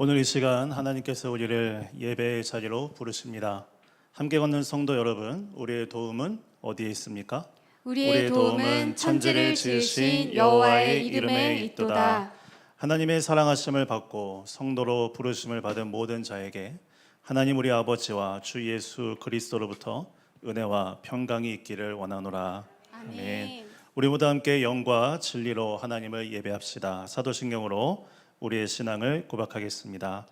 오늘 이 시간 하나님께서 우리를 예배의 자리로 부르십니다. 함께 걷는 성도 여러분, 우리의 도움은 어디에 있습니까? 우리의 도움은 천지를 지으신 여호와의 이름에 있도다. 하나님의 사랑하심을 받고 성도로 부르심을 받은 모든 자에게 하나님 우리 아버지와 주 예수 그리스도로부터 은혜와 평강이 있기를 원하노라. 아멘. 우리 모두 함께 영과 진리로 하나님을 예배합시다. 사도신경으로 우리의 신앙을 고백하겠습니다.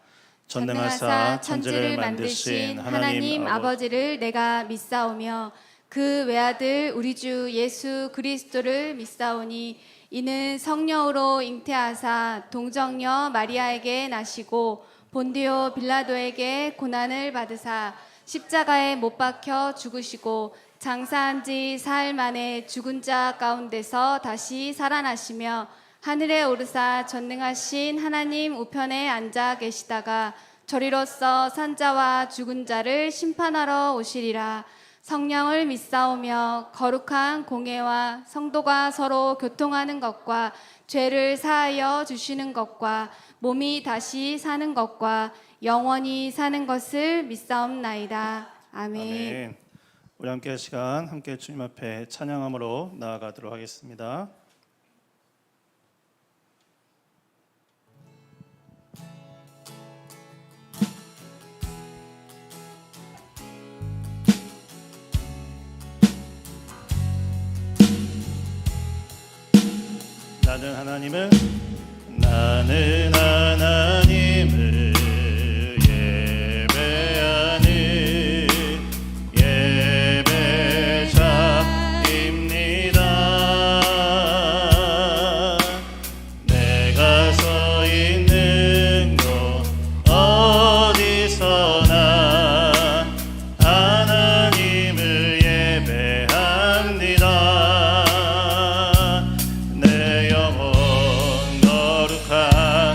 전능하사 천지를 만드신 하나님 아버지를 내가 믿사오며 그 외아들 우리 주 예수 그리스도를 믿사오니 이는 성령으로 잉태하사 동정녀 마리아에게 나시고 본디오 빌라도에게 고난을 받으사 십자가에 못 박혀 죽으시고 장사한 지 사흘 만에 죽은 자 가운데서 다시 살아나시며 하늘에 오르사 전능하신 하나님 우편에 앉아 계시다가 저리로서 산자와 죽은 자를 심판하러 오시리라. 성령을 믿사오며 거룩한 공회와 성도가 서로 교통하는 것과 죄를 사하여 주시는 것과 몸이 다시 사는 것과 영원히 사는 것을 믿사옵나이다. 아멘. 아멘. 우리 함께 할 시간 함께 주님 앞에 찬양함으로 나아가도록 하겠습니다. 나는 하나님을 예배하는 예배자입니다. 내가 서 있는 곳 어디서나 하나님을 예배합니다. 내 영혼 거룩한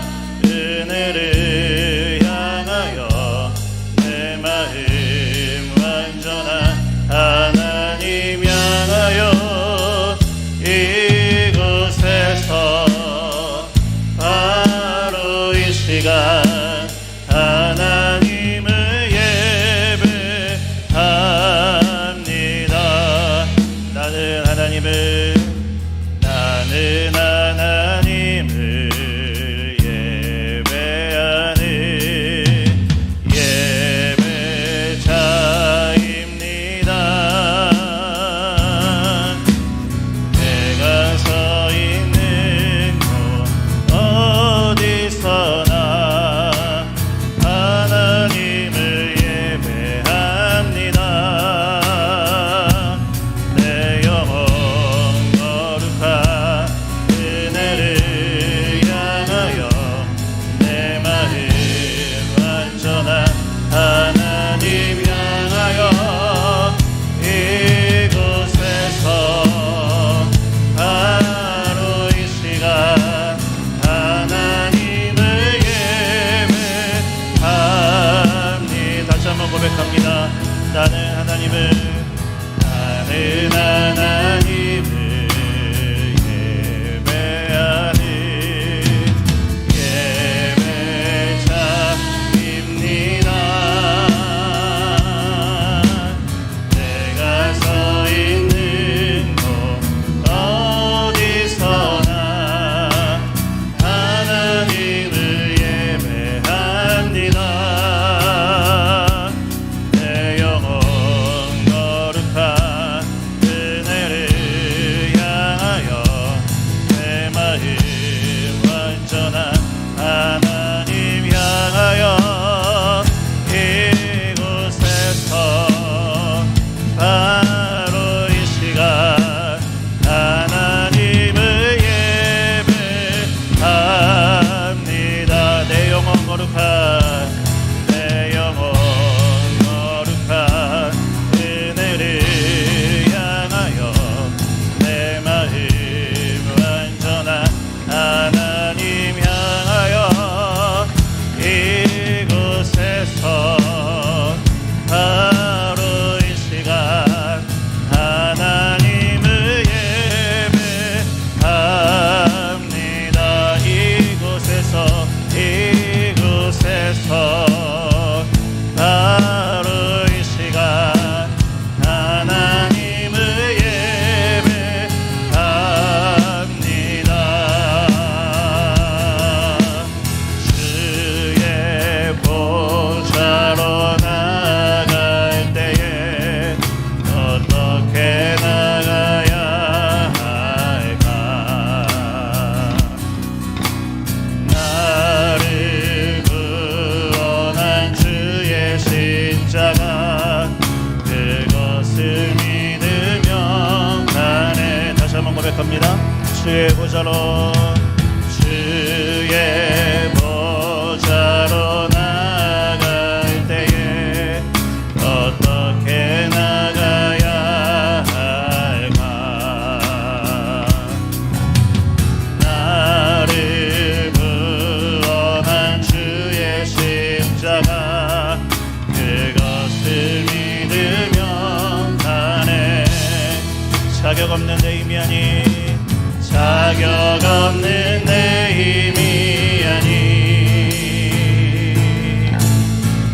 주의 보좌로 주의 보좌로 나갈 때에 어떻게 나가야 할까? 나를 구원한 주의 십자가 그것을 믿으면 가네. 자격 없는 내 힘이 아니 자격 없는 내 힘이 아니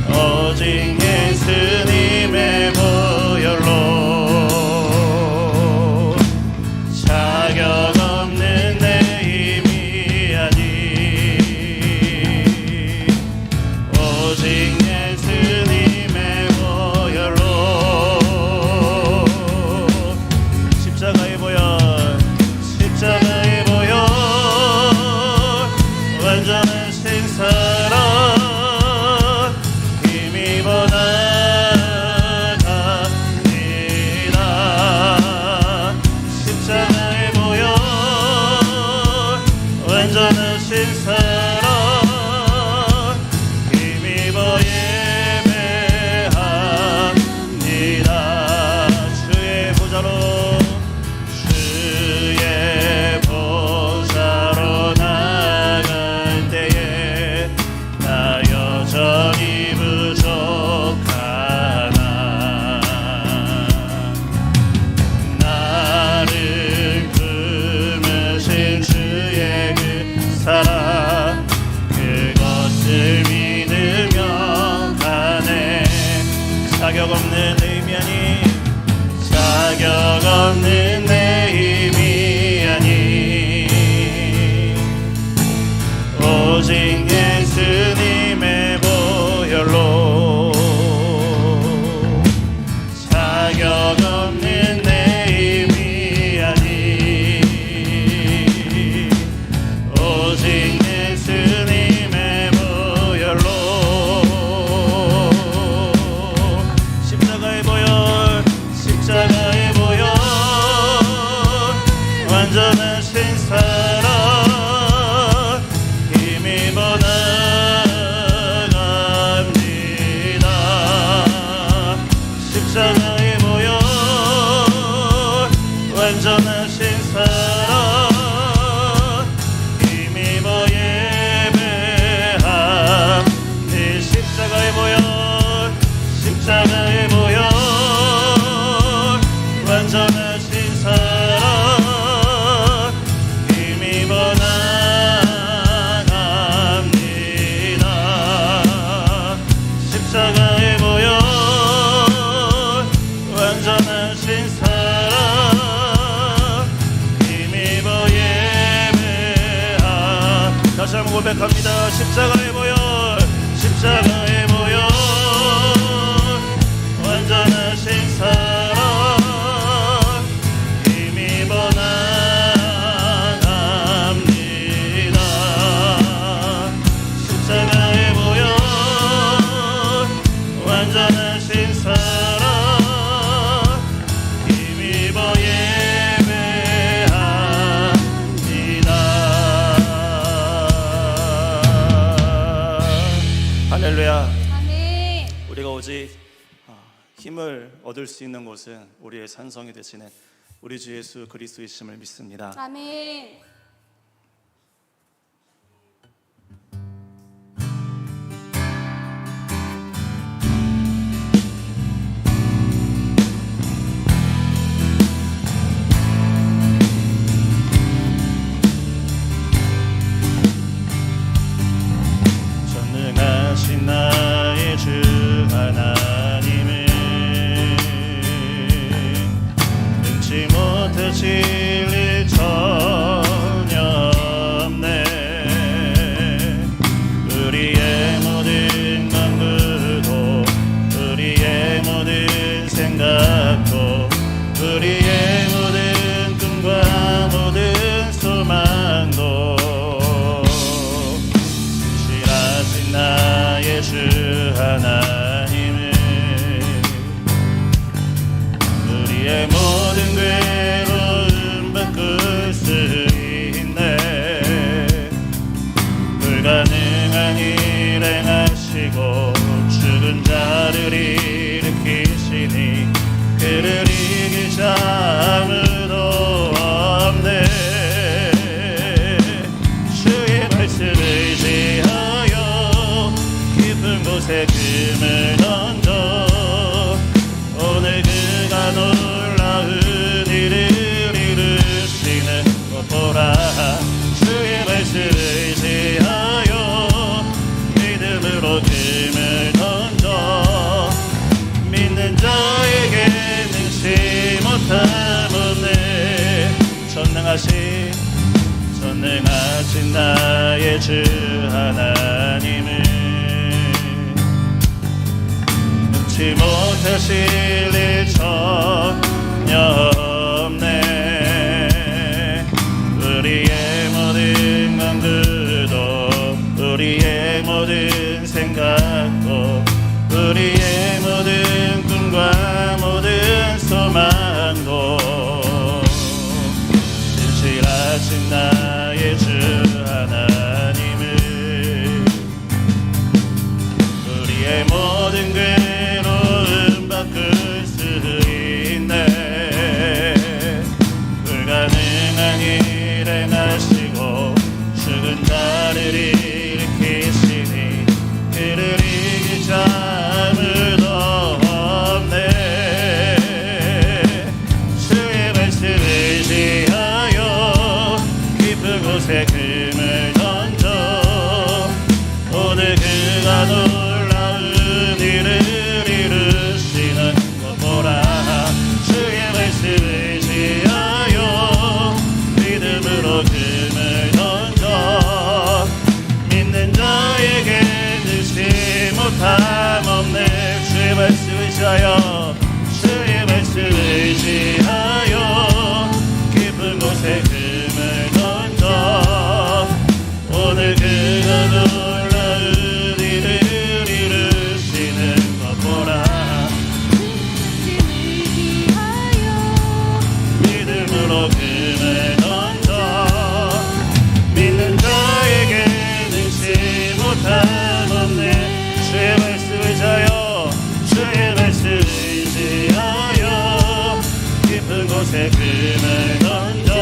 오직 예수님의 보혈로 자격 없는 내 힘이 아니 오직 예수님의 보혈로 십자가의 보혈 십자가의 보혈 완전한 신사랑 힘입어 나갑니다. 십자가의 보혈 완전한 신사랑 힘입어 예배합니다. 주의 보좌로 주의 보좌로 나갈 때에 나 여전히 부족하나 나를 품으신 주의 그 사랑 그것을 믿으면 가네. 자격 없는 내 힘이 아니 자격 없는 내 힘이 아니 오직 예수님의 보혈로 자격 없는 내 힘이 아니 오직 예수님의 보혈로 십자가의 보혈 십자가의 보혈 완전한 신사랑 힘입어 나갑니다. 십자가의 보혈 완전한 신사랑 힘입어 예배합니다. 십자가의 보혈 십자가의 보혈 완전한 신사랑 힘입어 나갑니다. 십자가의 보혈 완전한 신사랑 힘입어 예배합니다. 다시 한번 고백합니다. 십자가의 보혈 십자가의 보혈 완전한 신사랑 힘입어 나갑니다. 십자가의 보혈 완전한 신사랑 힘입어 예배합니다. 할렐루야. 아멘. 우리가 오직 힘을 얻을 수 있는 곳은 우리의 산성이 되시는 우리 주 예수 그리스도이심을 믿습니다. 아멘. 전능하신 나의 주 하나님은 능치 못해 진리 전 주의 말씀을 의지하여 믿음으로 금을 던져 믿는 자에게 능치 못함 없네. 전능하신 나의 주 하나님을 능치 못하실 일 전혀 없네. 우리의 모든 강구도 우리의 모든 생각도 우리의 모든 꿈과 모든 소망도 진실하신 나의 주 하나님을 우리의 모든 괴로움 바꿀 수 있네. 불가능한 일 행하시고 죽은 자를 일으키시니 그를 이길 자 아무도 없네. 주의 말씀 의지하여 깊은 곳에 금을 던져 오늘 그가 놀라운 일을 이루시는 것 보라. 주의 말씀 의지하여 믿음으로 금을 던져 믿는 자에게 능치 못함 없네. 주의 말씀 의지하여 주의 말씀 의지하여 깊은 곳에 금을 던져 오늘 그가 놀라운 일을 이루시는 것 보라. 믿음으로 금을 던져 믿는 자에게 능치 못함 없네. 주의 말씀 의지하여 주의 말씀 의지하여 깊은 곳에 금을 던져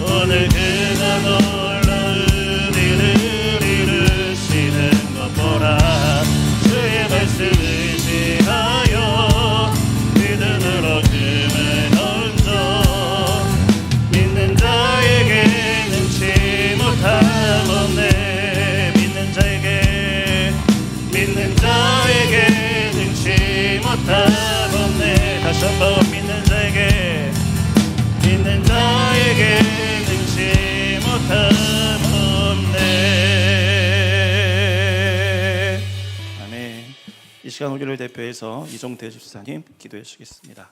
오늘 그가 놀라운 일을 이루시는 것 보라. 주의 말씀 의지하여 믿음으로 금을 던져 믿는 자에게 능치 못함 없네. 믿는 자에게 능치 못함 없네. 다시 한번 믿는 자에게 능치 못함 없네. 아멘. 이 시간 우리를 대표해서 이종태 집사님 기도해 주시겠습니다.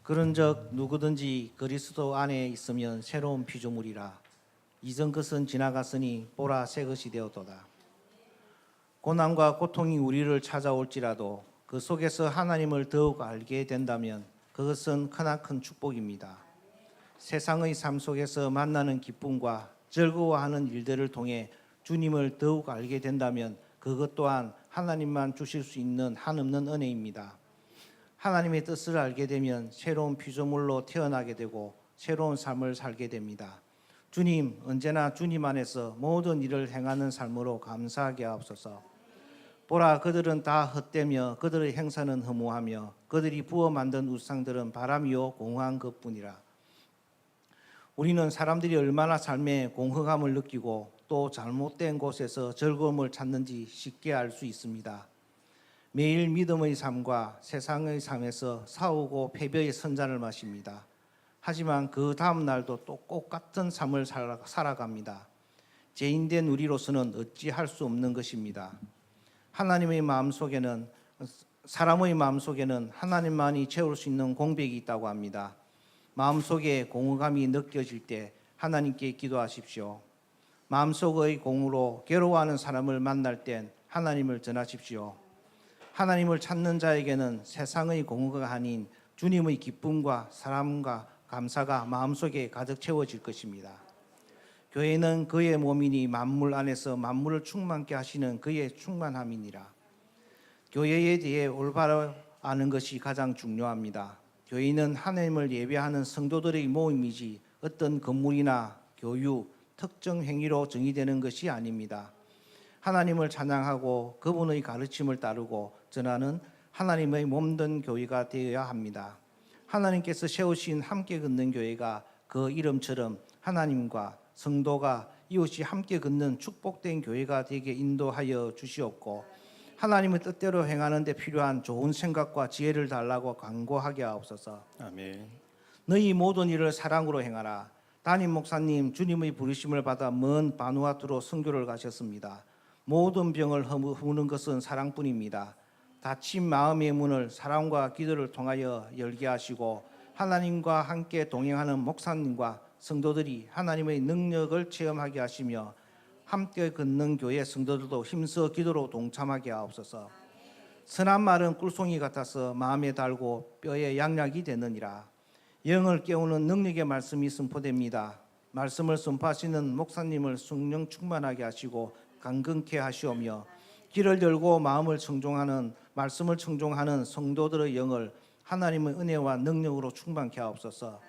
그런즉 누구든지 그리스도 안에 있으면 새로운 피조물이라. 이전 것은 지나갔으니 보라 새 것이 되었도다. 고난과 고통이 우리를 찾아올지라도 그 속에서 하나님을 더욱 알게 된다면 그것은 크나큰 축복입니다. 세상의 삶 속에서 만나는 기쁨과 즐거워하는 일들을 통해 주님을 더욱 알게 된다면 그것 또한 하나님만 주실 수 있는 한없는 은혜입니다. 하나님의 뜻을 알게 되면 새로운 피조물로 태어나게 되고 새로운 삶을 살게 됩니다. 주님, 언제나 주님 안에서 모든 일을 행하는 삶으로 감사하게 하옵소서. 보라, 그들은 다 헛되며 그들의 행사는 허무하며 그들이 부어 만든 우상들은 바람이요 공허한 것뿐이라. 우리는 사람들이 얼마나 삶에 공허감을 느끼고 또 잘못된 곳에서 즐거움을 찾는지 쉽게 알 수 있습니다. 매일 믿음의 삶과 세상의 삶에서 싸우고 패배의 선잔을 마십니다. 하지만 그 다음 날도 또 똑같은 삶을 살아갑니다. 죄인된 우리로서는 어찌할 수 없는 것입니다. 사람의 마음속에는 하나님만이 채울 수 있는 공백이 있다고 합니다. 마음속에 공허감이 느껴질 때 하나님께 기도하십시오. 마음속의 공으로 괴로워하는 사람을 만날 땐 하나님을 전하십시오. 하나님을 찾는 자에게는 세상의 공허가 아닌 주님의 기쁨과 사랑과 감사가 마음속에 가득 채워질 것입니다. 교회는 그의 몸이니 만물 안에서 만물을 충만케 하시는 그의 충만함이니라. 교회에 대해 올바로 아는 것이 가장 중요합니다. 교회는 하나님을 예배하는 성도들의 모임이지 어떤 건물이나 교육, 특정 행위로 정의되는 것이 아닙니다. 하나님을 찬양하고 그분의 가르침을 따르고 전하는 하나님의 몸된 교회가 되어야 합니다. 하나님께서 세우신 함께 걷는 교회가 그 이름처럼 하나님과 성도가 이웃이 함께 걷는 축복된 교회가 되게 인도하여 주시옵고 하나님의 뜻대로 행하는 데 필요한 좋은 생각과 지혜를 달라고 간구하게 하옵소서. 아멘. 너희 모든 일을 사랑으로 행하라. 담임 목사님 주님의 부르심을 받아 먼 바누아투로 선교를 가셨습니다. 모든 병을 허무는 것은 사랑뿐입니다. 닫힌 마음의 문을 사랑과 기도를 통하여 열게 하시고 하나님과 함께 동행하는 목사님과 성도들이 하나님의 능력을 체험하게 하시며 함께 걷는 교회 성도들도 힘써 기도로 동참하게 하옵소서. 선한 말은 꿀송이 같아서 마음에 달고 뼈에 양약이 되느니라. 영을 깨우는 능력의 말씀이 선포됩니다. 말씀을 선포하시는 목사님을 성령 충만하게 하시고 강건케 하시오며 길을 열고 마음을 청종하는 말씀을 청종하는 성도들의 영을 하나님의 은혜와 능력으로 충만케 하옵소서.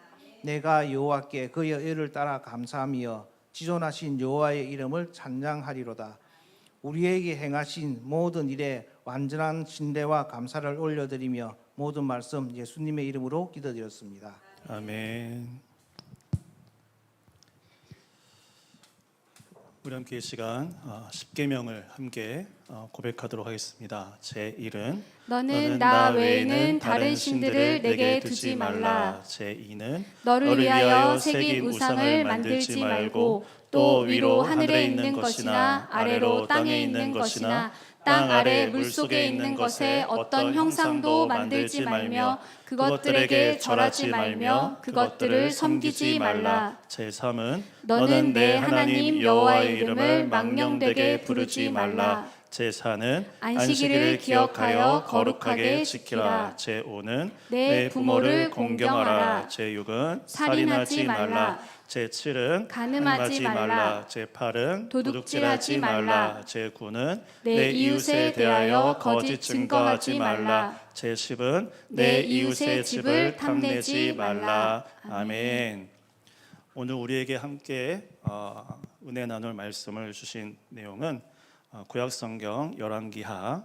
내가 여호와께 그의 의를 따라 감사하며 지존하신 여호와의 이름을 찬양하리로다. 우리에게 행하신 모든 일에 완전한 신뢰와 감사를 올려드리며 모든 말씀 예수님의 이름으로 기도드렸습니다. 아멘. 우리 함께 이 시간 십계명을 함께 고백하도록 하겠습니다. 제1은 너는 나 외에는 다른 신들을 내게 두지 말라. 제2는 너를 위하여 새긴 우상을 만들지 말고 또 위로 하늘에 있는 것이나 아래로 땅에 있는 것이나 땅 아래 물속에 있는 것에 어떤 형상도 만들지 말며 그것들에게 절하지 말며 그것들을 섬기지 말라. 제3은 너는 내 하나님 여호와의 이름을 망령되게 부르지 말라. 제4는 안식일을 기억하여 거룩하게 지키라. 제5는 내 부모를 공경하라. 제6은 살인하지 말라. 제7은 간음하지 말라. 제8은 도둑질하지 말라. 제9는 내 이웃에 대하여 거짓 증거하지 말라. 제10은 내 이웃의 집을 탐내지 말라. 아멘. 오늘 우리에게 함께 은혜 나눌 말씀을 주신 내용은 구약성경 열왕기하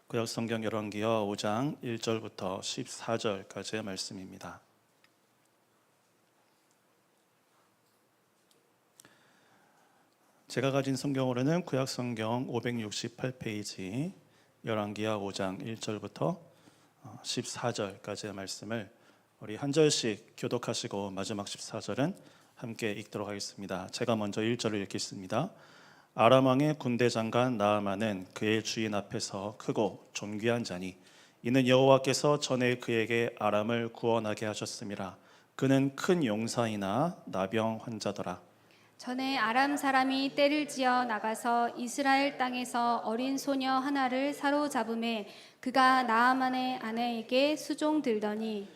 5장 1절부터 14절까지의 말씀입니다. 제가 가진 성경으로는 구약성경 568페이지 열왕기하 5장 1절부터 14절까지의 말씀을 우리 한 절씩 교독하시고 마지막 14절은 함께 읽도록 하겠습니다. 제가 먼저 1절을 읽겠습니다. 아람 왕의 군대 장관 나아만은 그의 주인 앞에서 크고 존귀한 자니 이는 여호와께서 전에 그에게 아람을 구원하게 하셨음이라. 그는 큰 용사이나 나병 환자더라. 전에 아람 사람이 떼를 지어 나가서 이스라엘 땅에서 어린 소녀 하나를 사로잡음에 그가 나아만의 아내에게 수종들더니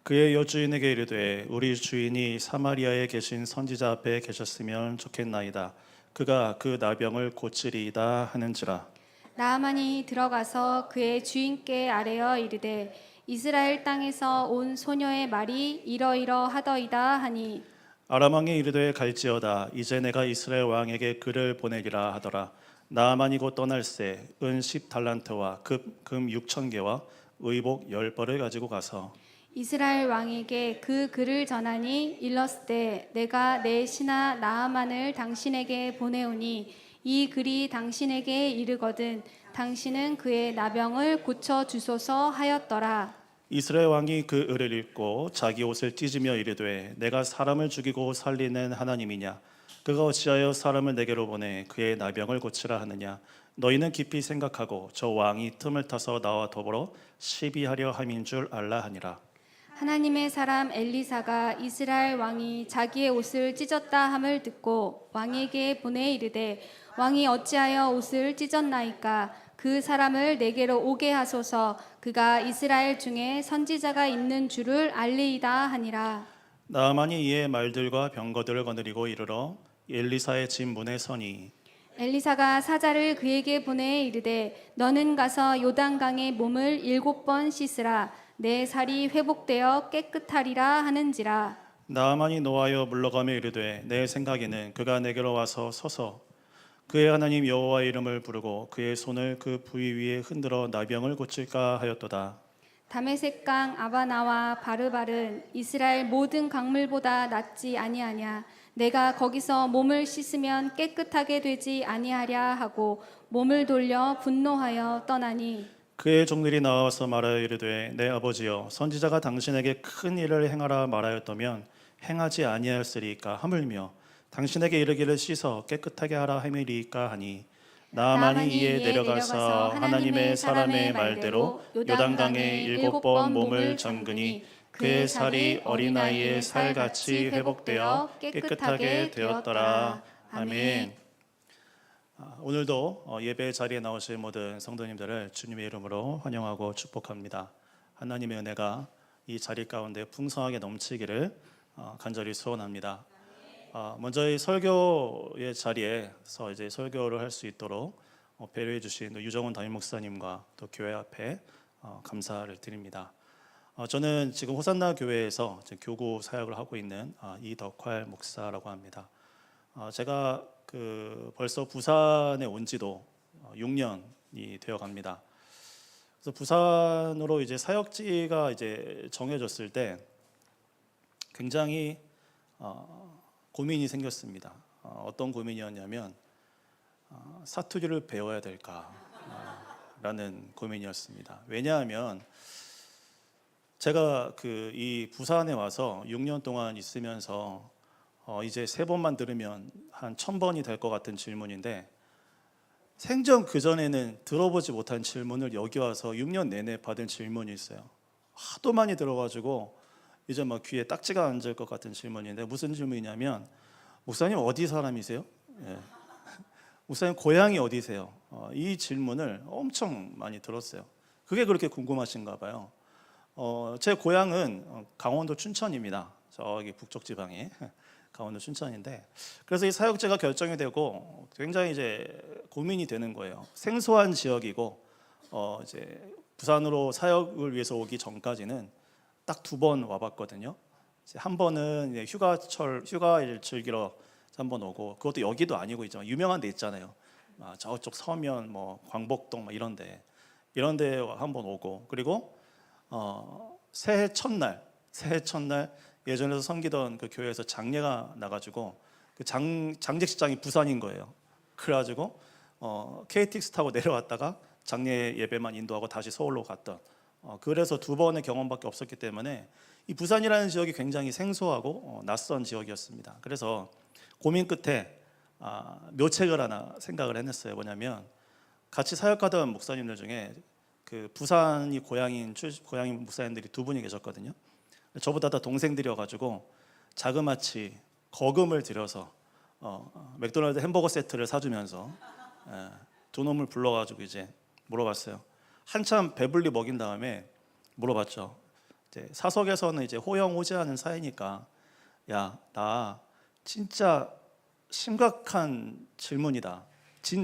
그의 여주인에게 이르되 우리 주인이 사마리아에 계신 선지자 앞에 계셨으면 좋겠나이다. 그가 그 나병을 고치리이다 하는지라. 나아만이 들어가서 그의 주인께 아뢰어 이르되 이스라엘 땅에서 온 소녀의 말이 이러이러하더이다 하니 아람 왕이 이르되 갈지어다. 이제 내가 이스라엘 왕에게 그를 보내리라 하더라. 나아만이 곧 떠날새 은 10달란트와 금 6,000개와 의복 10벌을 가지고 가서 이스라엘 왕에게 그 글을 전하니 일렀을 내가 내 신하 나아만을 당신에게 보내오니 이 글이 당신에게 이르거든 당신은 그의 나병을 고쳐 주소서 하였더라. 이스라엘 왕이 그 을을 읽고 자기 옷을 찢으며 이르되 내가 사람을 죽이고 살리는 하나님이냐. 그가 어찌하여 사람을 내게로 보내 그의 나병을 고치라 하느냐. 너희는 깊이 생각하고 저 왕이 틈을 타서 나와 더불어 시비하려 함인 줄 알라 하니라. 하나님의 사람 엘리사가 이스라엘 왕이 자기의 옷을 찢었다 함을 듣고 왕에게 보내 이르되 왕이 어찌하여 옷을 찢었나이까. 그 사람을 내게로 오게 하소서. 그가 이스라엘 중에 선지자가 있는 줄을 알리이다 하니라. 나아만이 이에 말들과 병거들을 거느리고 이르러 엘리사의 집 문에 서니 엘리사가 사자를 그에게 보내 이르되 너는 가서 요단강에 몸을 7번 씻으라. 내 살이 회복되어 깨끗하리라 하는지라. 나아만이 노하여 물러가며 이르되 내 생각에는 그가 내게로 와서 서서 그의 하나님 여호와의 이름을 부르고 그의 손을 그 부위 위에 흔들어 나병을 고칠까 하였도다. 다메섹강 아바나와 바르발은 이스라엘 모든 강물보다 낫지 아니하냐. 내가 거기서 몸을 씻으면 깨끗하게 되지 아니하랴 하고 몸을 돌려 분노하여 떠나니 그의 종들이 나와서 말하여 이르되 내 아버지여 선지자가 당신에게 큰 일을 행하라 말하였다면 행하지 아니하였으리까 하물며 당신에게 이르기를 씻어 깨끗하게 하라 하밀이까 하니 나만이 이에 내려가서 하나님의 사람의 말대로 요단강에 7번 몸을 잠그니 그의 살이 어린아이의 살같이 회복되어 깨끗하게 되었더라. 아멘. 오늘도 예배 자리에 나오신 모든 성도님들을 주님의 이름으로 환영하고 축복합니다. 하나님의 은혜가 이 자리 가운데 풍성하게 넘치기를 간절히 소원합니다. 먼저 이 설교의 자리에서 이제 설교를 할 수 있도록 배려해 주신 유정훈 담임 목사님과 또 교회 앞에 감사를 드립니다. 저는 지금 호산나 교회에서 교구 사역을 하고 있는 이덕활 목사라고 합니다. 제가 벌써 부산에 온 지도 6년이 되어 갑니다. 그래서 부산으로 이제 사역지가 이제 정해졌을 때 굉장히 고민이 생겼습니다. 어떤 고민이었냐면 사투리를 배워야 될까 라는 고민이었습니다. 왜냐하면 제가 이 부산에 와서 6년 동안 있으면서 이제 3번만 들으면 한 1000번이 될 것 같은 질문인데 생전 그전에는 들어보지 못한 질문을 여기 와서 6년 내내 받은 질문이 있어요. 하도 많이 들어가지고 이제 막 귀에 딱지가 앉을 것 같은 질문인데 무슨 질문이냐면 목사님 어디 사람이세요? 예. 목사님 고향이 어디세요? 이 질문을 엄청 많이 들었어요. 그게 그렇게 궁금하신가 봐요. 제 고향은 강원도 춘천입니다. 저기 북쪽 지방에 강원도 춘천인데 그래서 이 사역제가 결정이 되고 굉장히 이제 고민이 되는 거예요. 생소한 지역이고 이제 부산으로 사역을 위해서 오기 전까지는 딱 2번 와봤거든요. 이제 한 번은 휴가를 즐기러 한 번 오고 그것도 여기도 아니고 있지만 유명한 데 있잖아요. 저쪽 서면 뭐 광복동 이런 데 한 번 오고 그리고 새해 첫날 예전에서 섬기던 그 교회에서 장례가 나가지고 그 장례식장이 부산인 거예요. 그래가지고 KTX 타고 내려왔다가 장례 예배만 인도하고 다시 서울로 갔던 그래서 2번의 경험밖에 없었기 때문에 이 부산이라는 지역이 굉장히 생소하고 낯선 지역이었습니다. 그래서 고민 끝에 묘책을 하나 생각을 해냈어요. 뭐냐면 같이 사역하던 목사님들 중에 그 부산이 고향인 목사님들이 2분이 계셨거든요. 저보다 다 동생들이어가지고 자그마치 거금을 들여서 맥도날드 햄버거 세트를 사주면서 2놈을 불러가지고 이제 물어봤어요. 한참 배불리 먹인 다음에 물어봤죠. 이제 사석에서는 이제 호영호재하는 사이니까 야, 나 진짜 심각한 질문이다.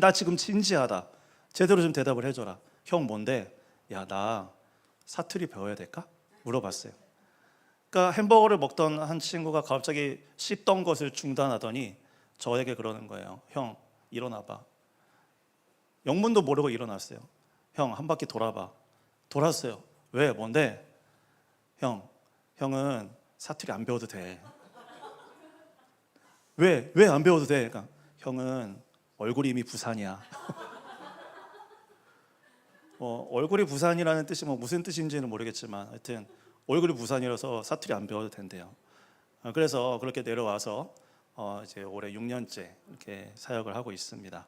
나 지금 진지하다. 제대로 좀 대답을 해줘라. 형 뭔데? 야, 나 사투리 배워야 될까? 물어봤어요. 그러니까 햄버거를 먹던 한 친구가 갑자기 씹던 것을 중단하더니 저에게 그러는 거예요. 형 일어나봐. 영문도 모르고 일어났어요. 형 한 바퀴 돌아봐. 돌았어요. 왜? 뭔데? 형은 사투리 안 배워도 돼. 왜 안 배워도 돼? 그러니까 형은 얼굴이 이미 부산이야. 얼굴이 부산이라는 뜻이 무슨 뜻인지는 모르겠지만 하여튼 얼굴이 부산이라서 사투리 안 배워도 된대요. 그래서 그렇게 내려와서 이제 올해 6년째 이렇게 사역을 하고 있습니다.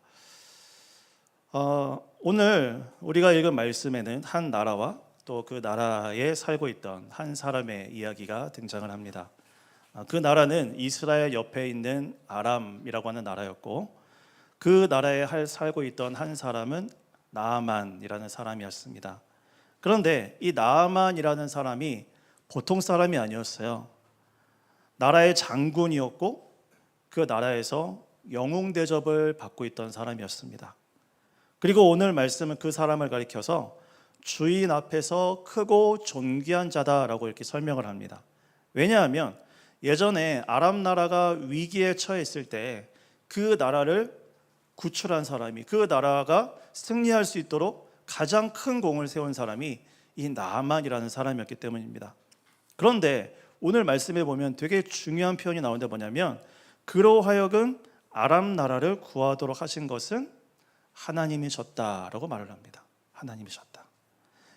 오늘 우리가 읽은 말씀에는 한 나라와 또 그 나라에 살고 있던 한 사람의 이야기가 등장을 합니다. 그 나라는 이스라엘 옆에 있는 아람이라고 하는 나라였고 그 나라에 살고 있던 한 사람은 나아만이라는 사람이었습니다. 그런데 이 나아만이라는 사람이 보통 사람이 아니었어요. 나라의 장군이었고 그 나라에서 영웅 대접을 받고 있던 사람이었습니다. 그리고 오늘 말씀은 그 사람을 가리켜서 주인 앞에서 크고 존귀한 자다라고 이렇게 설명을 합니다. 왜냐하면 예전에 아람 나라가 위기에 처해 있을 때 그 나라를 구출한 사람이, 그 나라가 승리할 수 있도록 가장 큰 공을 세운 사람이 이 나아만이라는 사람이었기 때문입니다. 그런데 오늘 말씀에 보면 되게 중요한 표현이 나오는데 뭐냐면, 그로 하여금 아람 나라를 구하도록 하신 것은 하나님이셨다라고 말을 합니다. 하나님이셨다.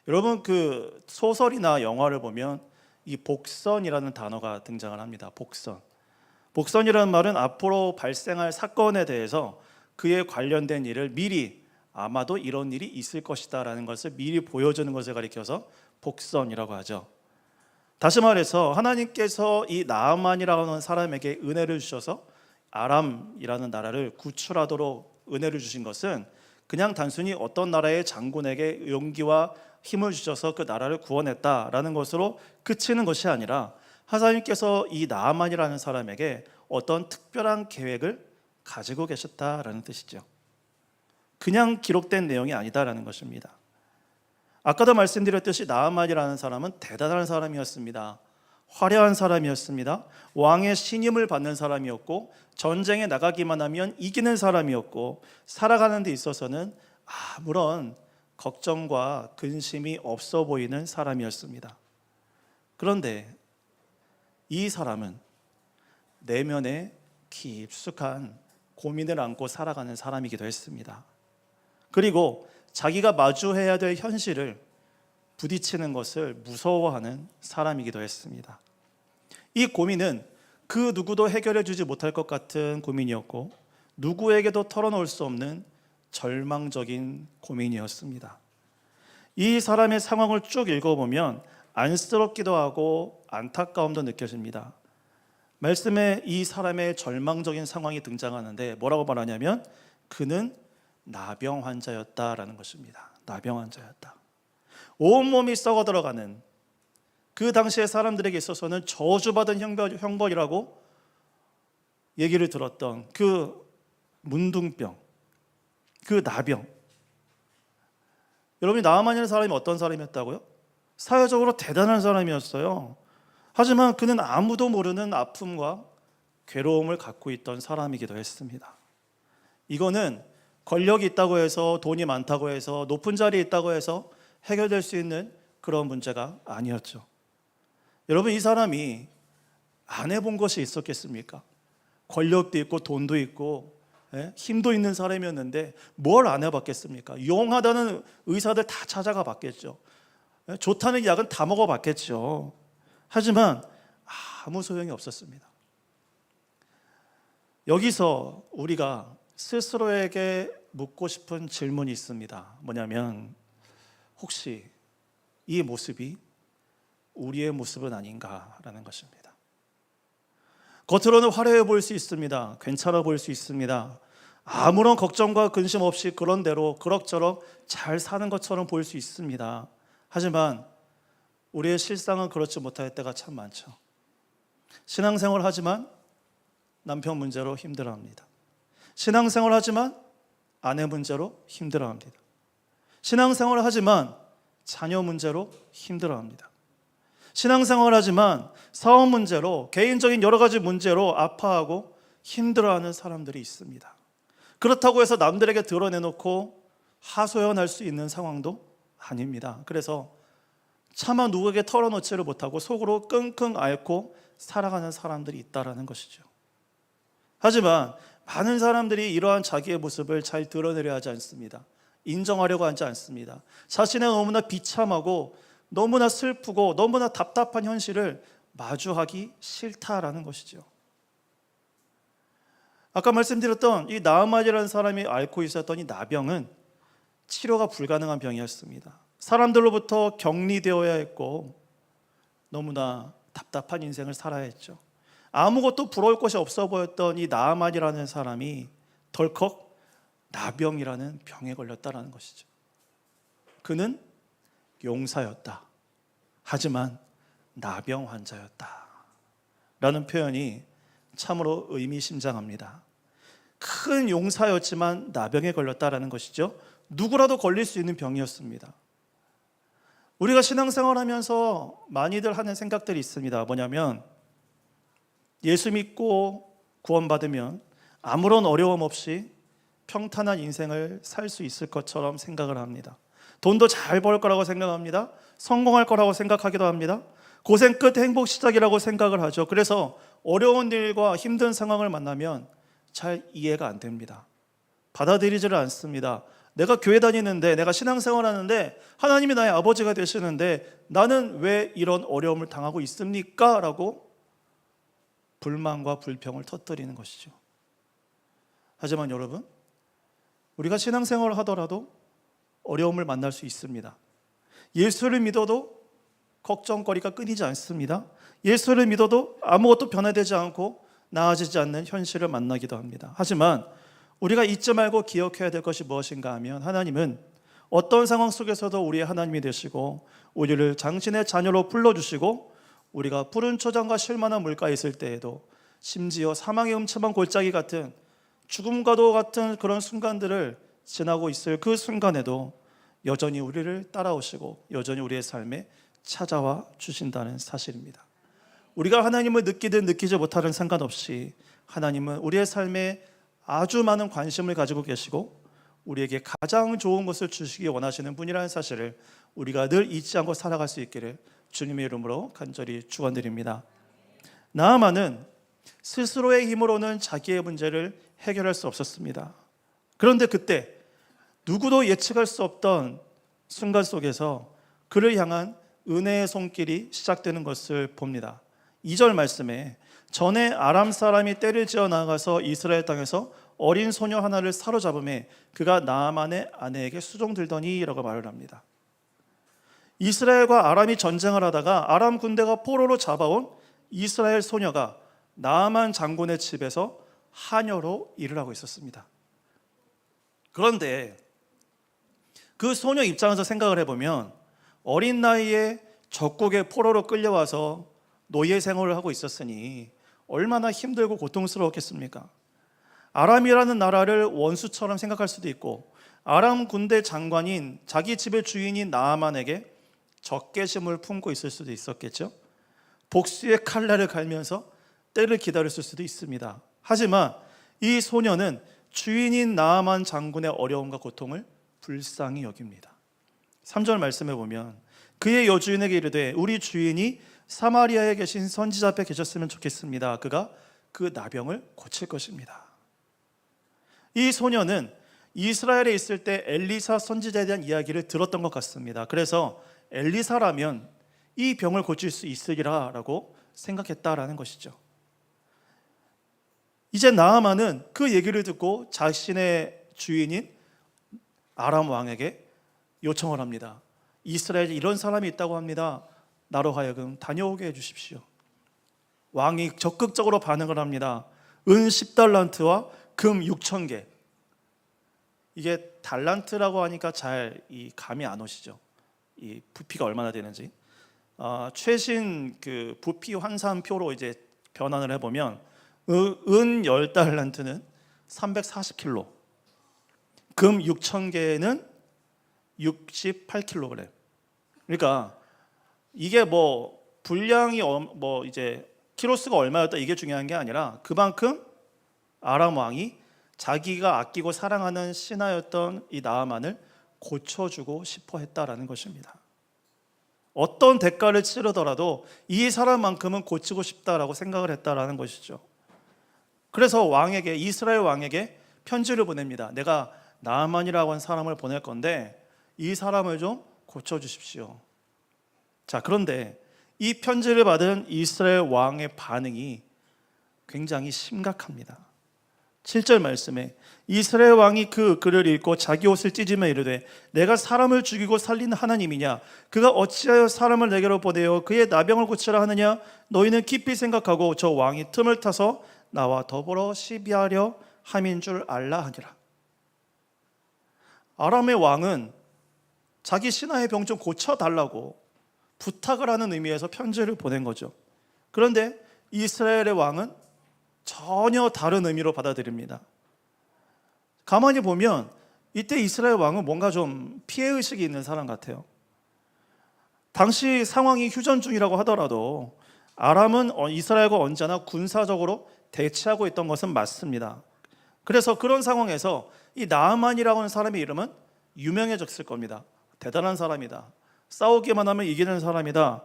여러분, 그 소설이나 영화를 보면 이 복선이라는 단어가 등장을 합니다. 복선. 복선이라는 말은 앞으로 발생할 사건에 대해서 그에 관련된 일을 미리, 아마도 이런 일이 있을 것이다 라는 것을 미리 보여주는 것을 가리켜서 복선이라고 하죠. 다시 말해서 하나님께서 이 나아만이라고 하는 사람에게 은혜를 주셔서 아람이라는 나라를 구출하도록 은혜를 주신 것은 그냥 단순히 어떤 나라의 장군에게 용기와 힘을 주셔서 그 나라를 구원했다라는 것으로 그치는 것이 아니라, 하나님께서 이 나아만이라는 사람에게 어떤 특별한 계획을 가지고 계셨다라는 뜻이죠. 그냥 기록된 내용이 아니다라는 것입니다. 아까도 말씀드렸듯이 나아만이라는 사람은 대단한 사람이었습니다. 화려한 사람이었습니다. 왕의 신임을 받는 사람이었고, 전쟁에 나가기만 하면 이기는 사람이었고, 살아가는 데 있어서는 아무런 걱정과 근심이 없어 보이는 사람이었습니다. 그런데 이 사람은 내면에 깊숙한 고민을 안고 살아가는 사람이기도 했습니다. 그리고 자기가 마주해야 될 현실을 부딪히는 것을 무서워하는 사람이기도 했습니다. 이 고민은 그 누구도 해결해 주지 못할 것 같은 고민이었고, 누구에게도 털어놓을 수 없는 절망적인 고민이었습니다. 이 사람의 상황을 쭉 읽어보면 안쓰럽기도 하고 안타까움도 느껴집니다. 말씀에 이 사람의 절망적인 상황이 등장하는데 뭐라고 말하냐면, 그는 나병 환자였다라는 것입니다. 나병 환자였다. 온몸이 썩어 들어가는, 그 당시의 사람들에게 있어서는 저주받은 형벌이라고 얘기를 들었던 그 문둥병, 그 나병. 여러분이 나아만이라는 사람이 어떤 사람이었다고요? 사회적으로 대단한 사람이었어요. 하지만 그는 아무도 모르는 아픔과 괴로움을 갖고 있던 사람이기도 했습니다. 이거는 권력이 있다고 해서, 돈이 많다고 해서, 높은 자리에 있다고 해서 해결될 수 있는 그런 문제가 아니었죠. 여러분, 이 사람이 안 해본 것이 있었겠습니까? 권력도 있고 돈도 있고 힘도 있는 사람이었는데 뭘 안 해봤겠습니까? 용하다는 의사들 다 찾아가 봤겠죠. 좋다는 약은 다 먹어봤겠죠. 하지만 아무 소용이 없었습니다. 여기서 우리가 스스로에게 묻고 싶은 질문이 있습니다. 뭐냐면, 혹시 이 모습이 우리의 모습은 아닌가라는 것입니다. 겉으로는 화려해 보일 수 있습니다. 괜찮아 보일 수 있습니다. 아무런 걱정과 근심 없이 그런 대로 그럭저럭 잘 사는 것처럼 보일 수 있습니다. 하지만 우리의 실상은 그렇지 못할 때가 참 많죠. 신앙생활 하지만 남편 문제로 힘들어합니다. 신앙생활 하지만 아내 문제로 힘들어합니다. 신앙생활 하지만 자녀 문제로 힘들어합니다. 신앙생활 하지만 사업 문제로, 개인적인 여러 가지 문제로 아파하고 힘들어하는 사람들이 있습니다. 그렇다고 해서 남들에게 드러내놓고 하소연할 수 있는 상황도 아닙니다. 그래서 차마 누구에게 털어놓지를 못하고 속으로 끙끙 앓고 살아가는 사람들이 있다는 것이죠. 하지만 많은 사람들이 이러한 자기의 모습을 잘 드러내려 하지 않습니다. 인정하려고 하지 않습니다. 자신의 너무나 비참하고 너무나 슬프고 너무나 답답한 현실을 마주하기 싫다라는 것이죠. 아까 말씀드렸던 이 나아만이라는 사람이 앓고 있었던 이 나병은 치료가 불가능한 병이었습니다. 사람들로부터 격리되어야 했고 너무나 답답한 인생을 살아야 했죠. 아무것도 부러울 것이 없어 보였던 이 나아만이라는 사람이 덜컥 나병이라는 병에 걸렸다는 것이죠. 그는 용사였다. 하지만 나병 환자였다. 라는 표현이 참으로 의미심장합니다. 큰 용사였지만 나병에 걸렸다라는 것이죠. 누구라도 걸릴 수 있는 병이었습니다. 우리가 신앙생활하면서 많이들 하는 생각들이 있습니다. 뭐냐면, 예수 믿고 구원받으면 아무런 어려움 없이 평탄한 인생을 살 수 있을 것처럼 생각을 합니다. 돈도 잘 벌 거라고 생각합니다. 성공할 거라고 생각하기도 합니다. 고생 끝 행복 시작이라고 생각을 하죠. 그래서 어려운 일과 힘든 상황을 만나면 잘 이해가 안 됩니다. 받아들이지를 않습니다. 내가 교회 다니는데, 내가 신앙생활 하는데 하나님이 나의 아버지가 되시는데 나는 왜 이런 어려움을 당하고 있습니까? 라고 불만과 불평을 터뜨리는 것이죠. 하지만 여러분, 우리가 신앙생활을 하더라도 어려움을 만날 수 있습니다. 예수를 믿어도 걱정거리가 끊이지 않습니다. 예수를 믿어도 아무것도 변화되지 않고 나아지지 않는 현실을 만나기도 합니다. 하지만 우리가 잊지 말고 기억해야 될 것이 무엇인가 하면, 하나님은 어떤 상황 속에서도 우리의 하나님이 되시고 우리를 당신의 자녀로 불러주시고, 우리가 푸른 초장과 쉴만한 물가에 있을 때에도, 심지어 사망의 음침한 골짜기 같은 죽음과도 같은 그런 순간들을 지나고 있을 그 순간에도 여전히 우리를 따라오시고 여전히 우리의 삶에 찾아와 주신다는 사실입니다. 우리가 하나님을 느끼든 느끼지 못하든 상관없이 하나님은 우리의 삶에 아주 많은 관심을 가지고 계시고 우리에게 가장 좋은 것을 주시기 원하시는 분이라는 사실을 우리가 늘 잊지 않고 살아갈 수 있기를 주님의 이름으로 간절히 축원드립니다. 나아만은 스스로의 힘으로는 자기의 문제를 해결할 수 없었습니다. 그런데 그때 누구도 예측할 수 없던 순간 속에서 그를 향한 은혜의 손길이 시작되는 것을 봅니다. 2절 말씀에 전에 아람 사람이 떼를 지어 나가서 이스라엘 땅에서 어린 소녀 하나를 사로잡음에 그가 나아만의 아내에게 수종들더니 라고 말을 합니다. 이스라엘과 아람이 전쟁을 하다가 아람 군대가 포로로 잡아온 이스라엘 소녀가 나아만 장군의 집에서 하녀로 일을 하고 있었습니다. 그런데 그 소녀 입장에서 생각을 해보면 어린 나이에 적국의 포로로 끌려와서 노예 생활을 하고 있었으니 얼마나 힘들고 고통스러웠겠습니까? 아람이라는 나라를 원수처럼 생각할 수도 있고 아람 군대 장관인 자기 집의 주인인 나아만에게 적개심을 품고 있을 수도 있었겠죠. 복수의 칼날을 갈면서 때를 기다렸을 수도 있습니다. 하지만 이 소녀는 주인인 나아만 장군의 어려움과 고통을 불쌍히 여깁니다. 3절 말씀해 보면 그의 여주인에게 이르되 우리 주인이 사마리아에 계신 선지자 앞에 계셨으면 좋겠습니다. 그가 그 나병을 고칠 것입니다. 이 소녀는 이스라엘에 있을 때 엘리사 선지자에 대한 이야기를 들었던 것 같습니다. 그래서 엘리사라면 이 병을 고칠 수 있으리라 라고 생각했다라는 것이죠. 이제 나아만은 그 얘기를 듣고 자신의 주인인 아람 왕에게 요청을 합니다. 이스라엘에 이런 사람이 있다고 합니다. 나로 하여금 다녀오게 해주십시오. 왕이 적극적으로 반응을 합니다. 은 10달란트와 금 6,000개. 이게 달란트라고 하니까 잘 이 감이 안 오시죠? 이 부피가 얼마나 되는지. 최신 그 부피 환산표로 이제 변환을 해보면 은 10달란트는 340kg, 금 6,000개는 68kg. 그러니까 이게 뭐 분량이 뭐 이제 키로수가 얼마였다 이게 중요한 게 아니라 그만큼 아람 왕이 자기가 아끼고 사랑하는 신하였던 이 나아만을 고쳐주고 싶어 했다라는 것입니다. 어떤 대가를 치르더라도 이 사람만큼은 고치고 싶다라고 생각을 했다라는 것이죠. 그래서 왕에게, 이스라엘 왕에게 편지를 보냅니다. 내가 나아만이라고 한 사람을 보낼 건데 이 사람을 좀 고쳐주십시오. 자, 그런데 이 편지를 받은 이스라엘 왕의 반응이 굉장히 심각합니다. 7절 말씀에 이스라엘 왕이 그 글을 읽고 자기 옷을 찢으며 이르되 내가 사람을 죽이고 살리는 하나님이냐? 그가 어찌하여 사람을 내게로 보내어 그의 나병을 고치라 하느냐? 너희는 깊이 생각하고 저 왕이 틈을 타서 나와 더불어 시비하려 함인 줄 알라 하니라. 아람의 왕은 자기 신하의 병 좀 고쳐달라고 부탁을 하는 의미에서 편지를 보낸 거죠. 그런데 이스라엘의 왕은 전혀 다른 의미로 받아들입니다. 가만히 보면 이때 이스라엘 왕은 뭔가 좀 피해의식이 있는 사람 같아요. 당시 상황이 휴전 중이라고 하더라도 아람은 이스라엘과 언제나 군사적으로 대치하고 있던 것은 맞습니다. 그래서 그런 상황에서 이 나아만이라고 하는 사람의 이름은 유명해졌을 겁니다. 대단한 사람이다. 싸우기만 하면 이기는 사람이다.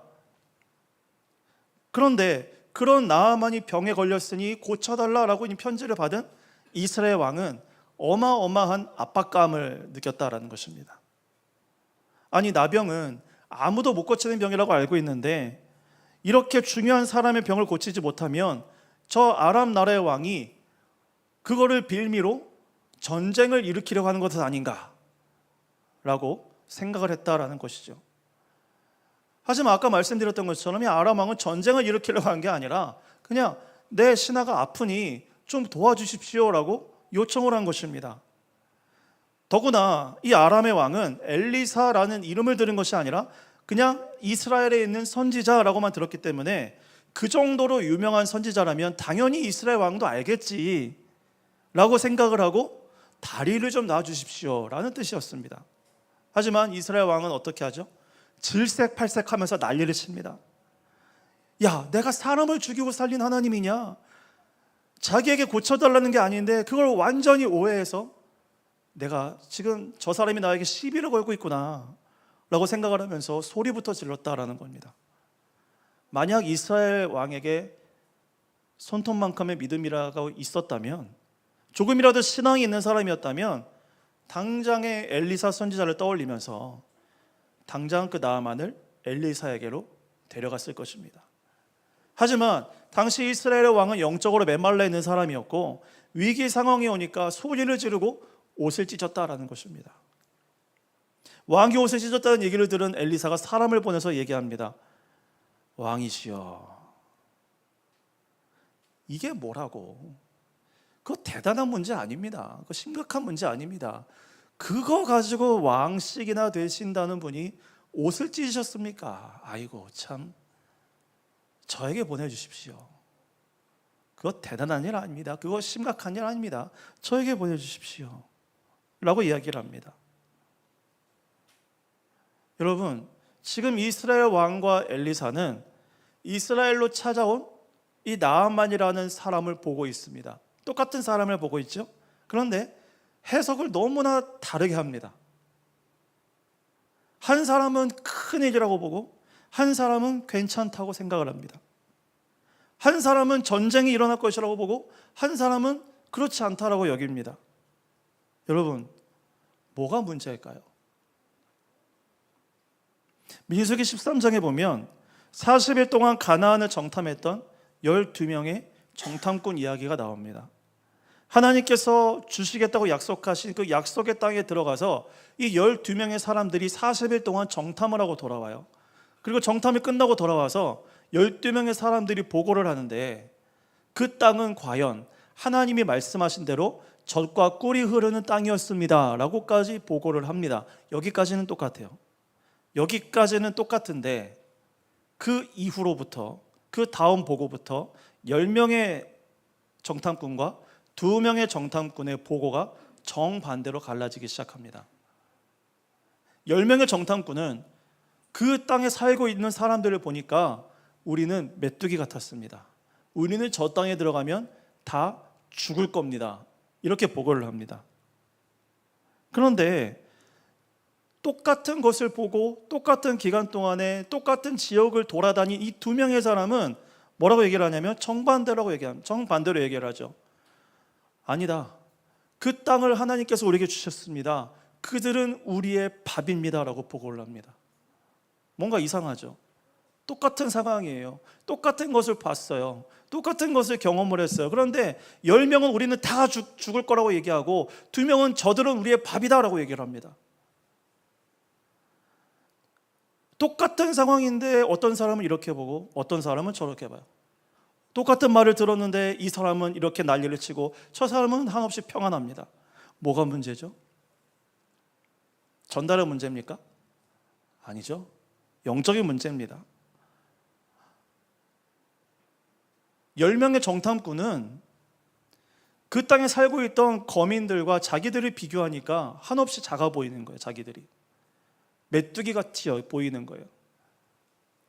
그런데 그런 나아만이 병에 걸렸으니 고쳐달라라고 이 편지를 받은 이스라엘 왕은 어마어마한 압박감을 느꼈다라는 것입니다. 아니, 나병은 아무도 못 고치는 병이라고 알고 있는데 이렇게 중요한 사람의 병을 고치지 못하면 저 아람 나라의 왕이 그거를 빌미로 전쟁을 일으키려고 하는 것은 아닌가 라고 생각을 했다라는 것이죠. 하지만 아까 말씀드렸던 것처럼 이 아람 왕은 전쟁을 일으키려고 한 게 아니라 그냥 내 신하가 아프니 좀 도와주십시오라고 요청을 한 것입니다. 더구나 이 아람의 왕은 엘리사라는 이름을 들은 것이 아니라 그냥 이스라엘에 있는 선지자라고만 들었기 때문에 그 정도로 유명한 선지자라면 당연히 이스라엘 왕도 알겠지 라고 생각을 하고 다리를 좀 놔주십시오 라는 뜻이었습니다. 하지만 이스라엘 왕은 어떻게 하죠? 질색팔색하면서 난리를 칩니다. 야, 내가 사람을 죽이고 살린 하나님이냐? 자기에게 고쳐달라는 게 아닌데 그걸 완전히 오해해서 내가 지금 저 사람이 나에게 시비를 걸고 있구나 라고 생각을 하면서 소리부터 질렀다라는 겁니다. 만약 이스라엘 왕에게 손톱만큼의 믿음이라고 있었다면, 조금이라도 신앙이 있는 사람이었다면 당장의 엘리사 선지자를 떠올리면서 당장 그 나아만을 엘리사에게로 데려갔을 것입니다. 하지만 당시 이스라엘 왕은 영적으로 메말라 있는 사람이었고 위기 상황이 오니까 소리를 지르고 옷을 찢었다라는 것입니다. 왕이 옷을 찢었다는 얘기를 들은 엘리사가 사람을 보내서 얘기합니다. 왕이시여, 이게 뭐라고? 그거 대단한 문제 아닙니다. 그거 심각한 문제 아닙니다. 그거 가지고 왕씩이나 되신다는 분이 옷을 찢으셨습니까? 아이고 참, 저에게 보내주십시오. 그거 대단한 일 아닙니다. 그거 심각한 일 아닙니다. 저에게 보내주십시오 라고 이야기를 합니다. 여러분, 지금 이스라엘 왕과 엘리사는 이스라엘로 찾아온 이 나아만이라는 사람을 보고 있습니다. 똑같은 사람을 보고 있죠. 그런데 해석을 너무나 다르게 합니다. 한 사람은 큰일이라고 보고 한 사람은 괜찮다고 생각을 합니다. 한 사람은 전쟁이 일어날 것이라고 보고 한 사람은 그렇지 않다라고 여깁니다. 여러분, 뭐가 문제일까요? 민수기 13장에 보면 40일 동안 가나안을 정탐했던 12명의 정탐꾼 이야기가 나옵니다. 하나님께서 주시겠다고 약속하신 그 약속의 땅에 들어가서 이 12명의 사람들이 40일 동안 정탐을 하고 돌아와요. 그리고 정탐이 끝나고 돌아와서 12명의 사람들이 보고를 하는데 그 땅은 과연 하나님이 말씀하신 대로 젖과 꿀이 흐르는 땅이었습니다 라고까지 보고를 합니다. 여기까지는 똑같아요. 여기까지는 똑같은데 그 이후로부터, 그 다음 보고부터 10명의 정탐꾼과 2명의 정탐꾼의 보고가 정반대로 갈라지기 시작합니다. 10명의 정탐꾼은 그 땅에 살고 있는 사람들을 보니까 우리는 메뚜기 같았습니다. 우리는 저 땅에 들어가면 다 죽을 겁니다. 이렇게 보고를 합니다. 그런데 똑같은 것을 보고 똑같은 기간 동안에 똑같은 지역을 돌아다닌 이 2명의 사람은 뭐라고 얘기를 하냐면 정반대로 얘기를 하죠. 아니다. 그 땅을 하나님께서 우리에게 주셨습니다. 그들은 우리의 밥입니다 라고 보고를 합니다. 뭔가 이상하죠. 똑같은 상황이에요. 똑같은 것을 봤어요. 똑같은 것을 경험을 했어요. 그런데 10명은 우리는 다 죽을 거라고 얘기하고 2명은 저들은 우리의 밥이다 라고 얘기를 합니다. 똑같은 상황인데 어떤 사람은 이렇게 보고 어떤 사람은 저렇게 봐요. 똑같은 말을 들었는데 이 사람은 이렇게 난리를 치고 저 사람은 한없이 평안합니다. 뭐가 문제죠? 전달의 문제입니까? 아니죠. 영적인 문제입니다. 10명의 정탐꾼은 그 땅에 살고 있던 거민들과 자기들을 비교하니까 한없이 작아 보이는 거예요. 자기들이 메뚜기 같이 보이는 거예요.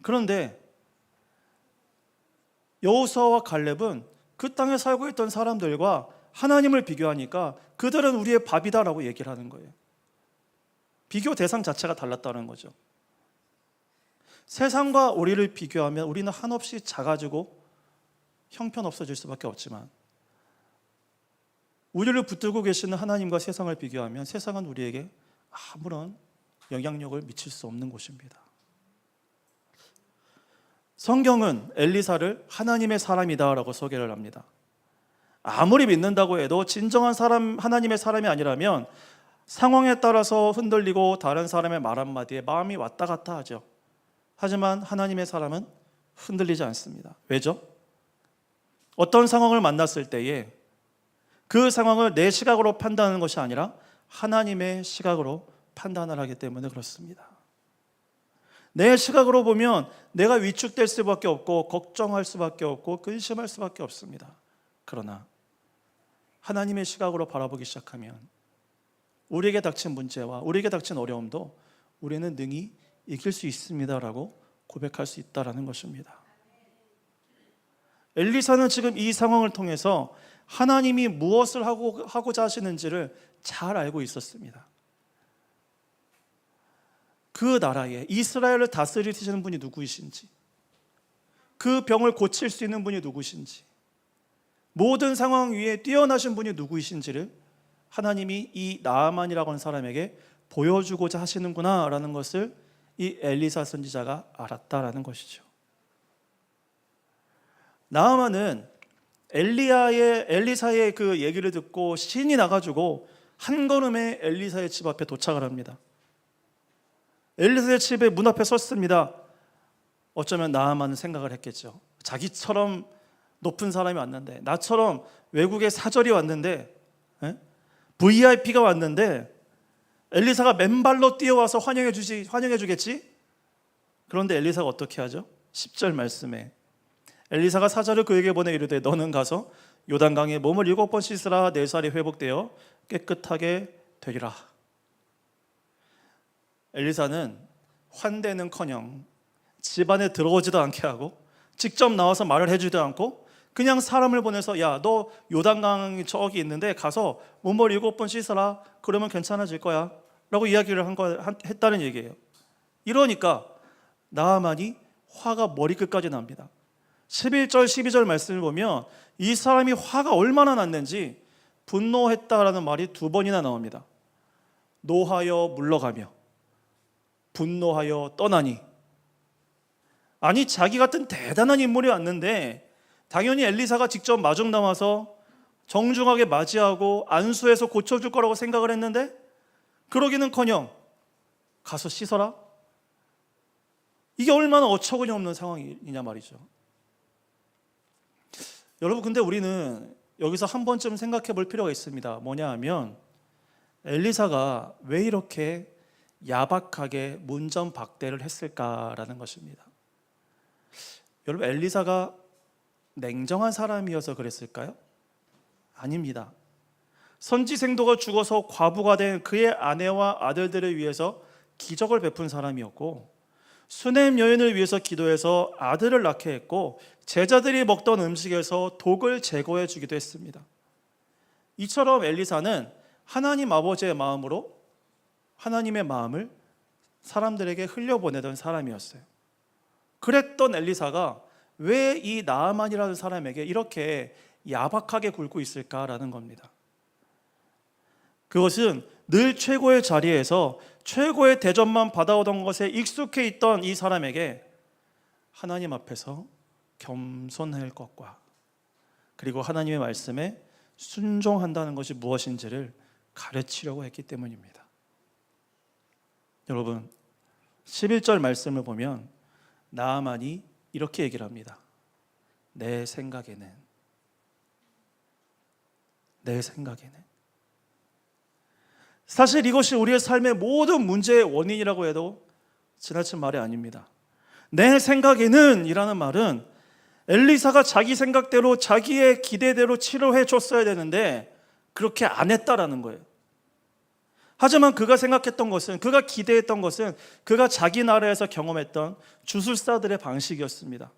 그런데 여호수아와 갈렙은 그 땅에 살고 있던 사람들과 하나님을 비교하니까 그들은 우리의 밥이다라고 얘기를 하는 거예요. 비교 대상 자체가 달랐다는 거죠. 세상과 우리를 비교하면 우리는 한없이 작아지고 형편없어질 수밖에 없지만, 우리를 붙들고 계시는 하나님과 세상을 비교하면 세상은 우리에게 아무런 영향력을 미칠 수 없는 곳입니다. 성경은 엘리사를 하나님의 사람이다라고 소개를 합니다. 아무리 믿는다고 해도 진정한 사람, 하나님의 사람이 아니라면 상황에 따라서 흔들리고 다른 사람의 말 한마디에 마음이 왔다 갔다 하죠. 하지만 하나님의 사람은 흔들리지 않습니다. 왜죠? 어떤 상황을 만났을 때에 그 상황을 내 시각으로 판단하는 것이 아니라 하나님의 시각으로 판단을 하기 때문에 그렇습니다. 내 시각으로 보면 내가 위축될 수밖에 없고 걱정할 수밖에 없고 근심할 수밖에 없습니다. 그러나 하나님의 시각으로 바라보기 시작하면 우리에게 닥친 문제와 우리에게 닥친 어려움도 우리는 능히 이길 수 있습니다라고 고백할 수 있다라는 것입니다. 엘리사는 지금 이 상황을 통해서 하나님이 무엇을 하고자 하시는지를 잘 알고 있었습니다. 그 나라에 이스라엘을 다스리시는 분이 누구이신지, 그 병을 고칠 수 있는 분이 누구신지, 모든 상황 위에 뛰어나신 분이 누구이신지를 하나님이 이 나아만이라고 하는 사람에게 보여주고자 하시는구나 라는 것을 이 엘리사 선지자가 알았다라는 것이죠. 나아만은 엘리사의 그 얘기를 듣고 신이 나가지고 한 걸음에 엘리사의 집 앞에 도착을 합니다. 엘리사의 집에 문 앞에 섰습니다. 어쩌면 나아만은 생각을 했겠죠. 자기처럼 높은 사람이 왔는데, 나처럼 외국에 사절이 왔는데, VIP가 왔는데 엘리사가 맨발로 뛰어와서 환영해 주겠지? 그런데 엘리사가 어떻게 하죠? 10절 말씀에 엘리사가 사자를 그에게 보내 이르되 너는 가서 요단강에 몸을 7번 씻으라. 내 살이 회복되어 깨끗하게 되리라. 엘리사는 환대는커녕 집안에 들어오지도 않게 하고 직접 나와서 말을 해주지도 않고 그냥 사람을 보내서 야, 너 요단강이 저기 있는데 가서 몸을 7번 씻어라. 그러면 괜찮아질 거야 라고 이야기를 했다는 얘기예요. 이러니까 나아만이 화가 머리끝까지 납니다. 11절 12절 말씀을 보면 이 사람이 화가 얼마나 났는지 분노했다라는 말이 2번이나 나옵니다. 노하여 물러가며 분노하여 떠나니. 아니, 자기 같은 대단한 인물이 왔는데 당연히 엘리사가 직접 마중 나와서 정중하게 맞이하고 안수해서 고쳐줄 거라고 생각을 했는데 그러기는커녕 가서 씻어라? 이게 얼마나 어처구니 없는 상황이냐 말이죠. 여러분, 근데 우리는 여기서 한 번쯤 생각해 볼 필요가 있습니다. 뭐냐 하면 엘리사가 왜 이렇게 야박하게 문전박대를 했을까라는 것입니다. 여러분, 엘리사가 냉정한 사람이어서 그랬을까요? 아닙니다. 선지생도가 죽어서 과부가 된 그의 아내와 아들들을 위해서 기적을 베푼 사람이었고, 수넴 여인을 위해서 기도해서 아들을 낳게 했고, 제자들이 먹던 음식에서 독을 제거해 주기도 했습니다. 이처럼 엘리사는 하나님 아버지의 마음으로 하나님의 마음을 사람들에게 흘려보내던 사람이었어요. 그랬던 엘리사가 왜 이 나아만이라는 사람에게 이렇게 야박하게 굴고 있을까라는 겁니다. 그것은 늘 최고의 자리에서 최고의 대접만 받아오던 것에 익숙해 있던 이 사람에게 하나님 앞에서 겸손할 것과 그리고 하나님의 말씀에 순종한다는 것이 무엇인지를 가르치려고 했기 때문입니다. 여러분, 11절 말씀을 보면 나아만이 이렇게 얘기를 합니다. 내 생각에는 사실 이것이 우리의 삶의 모든 문제의 원인이라고 해도 지나친 말이 아닙니다. 내 생각에는 이라는 말은 엘리사가 자기 생각대로 자기의 기대대로 치료해 줬어야 되는데 그렇게 안 했다라는 거예요. 하지만 그가 생각했던 것은, 그가 기대했던 것은 그가 자기 나라에서 경험했던 주술사들의 방식이었습니다.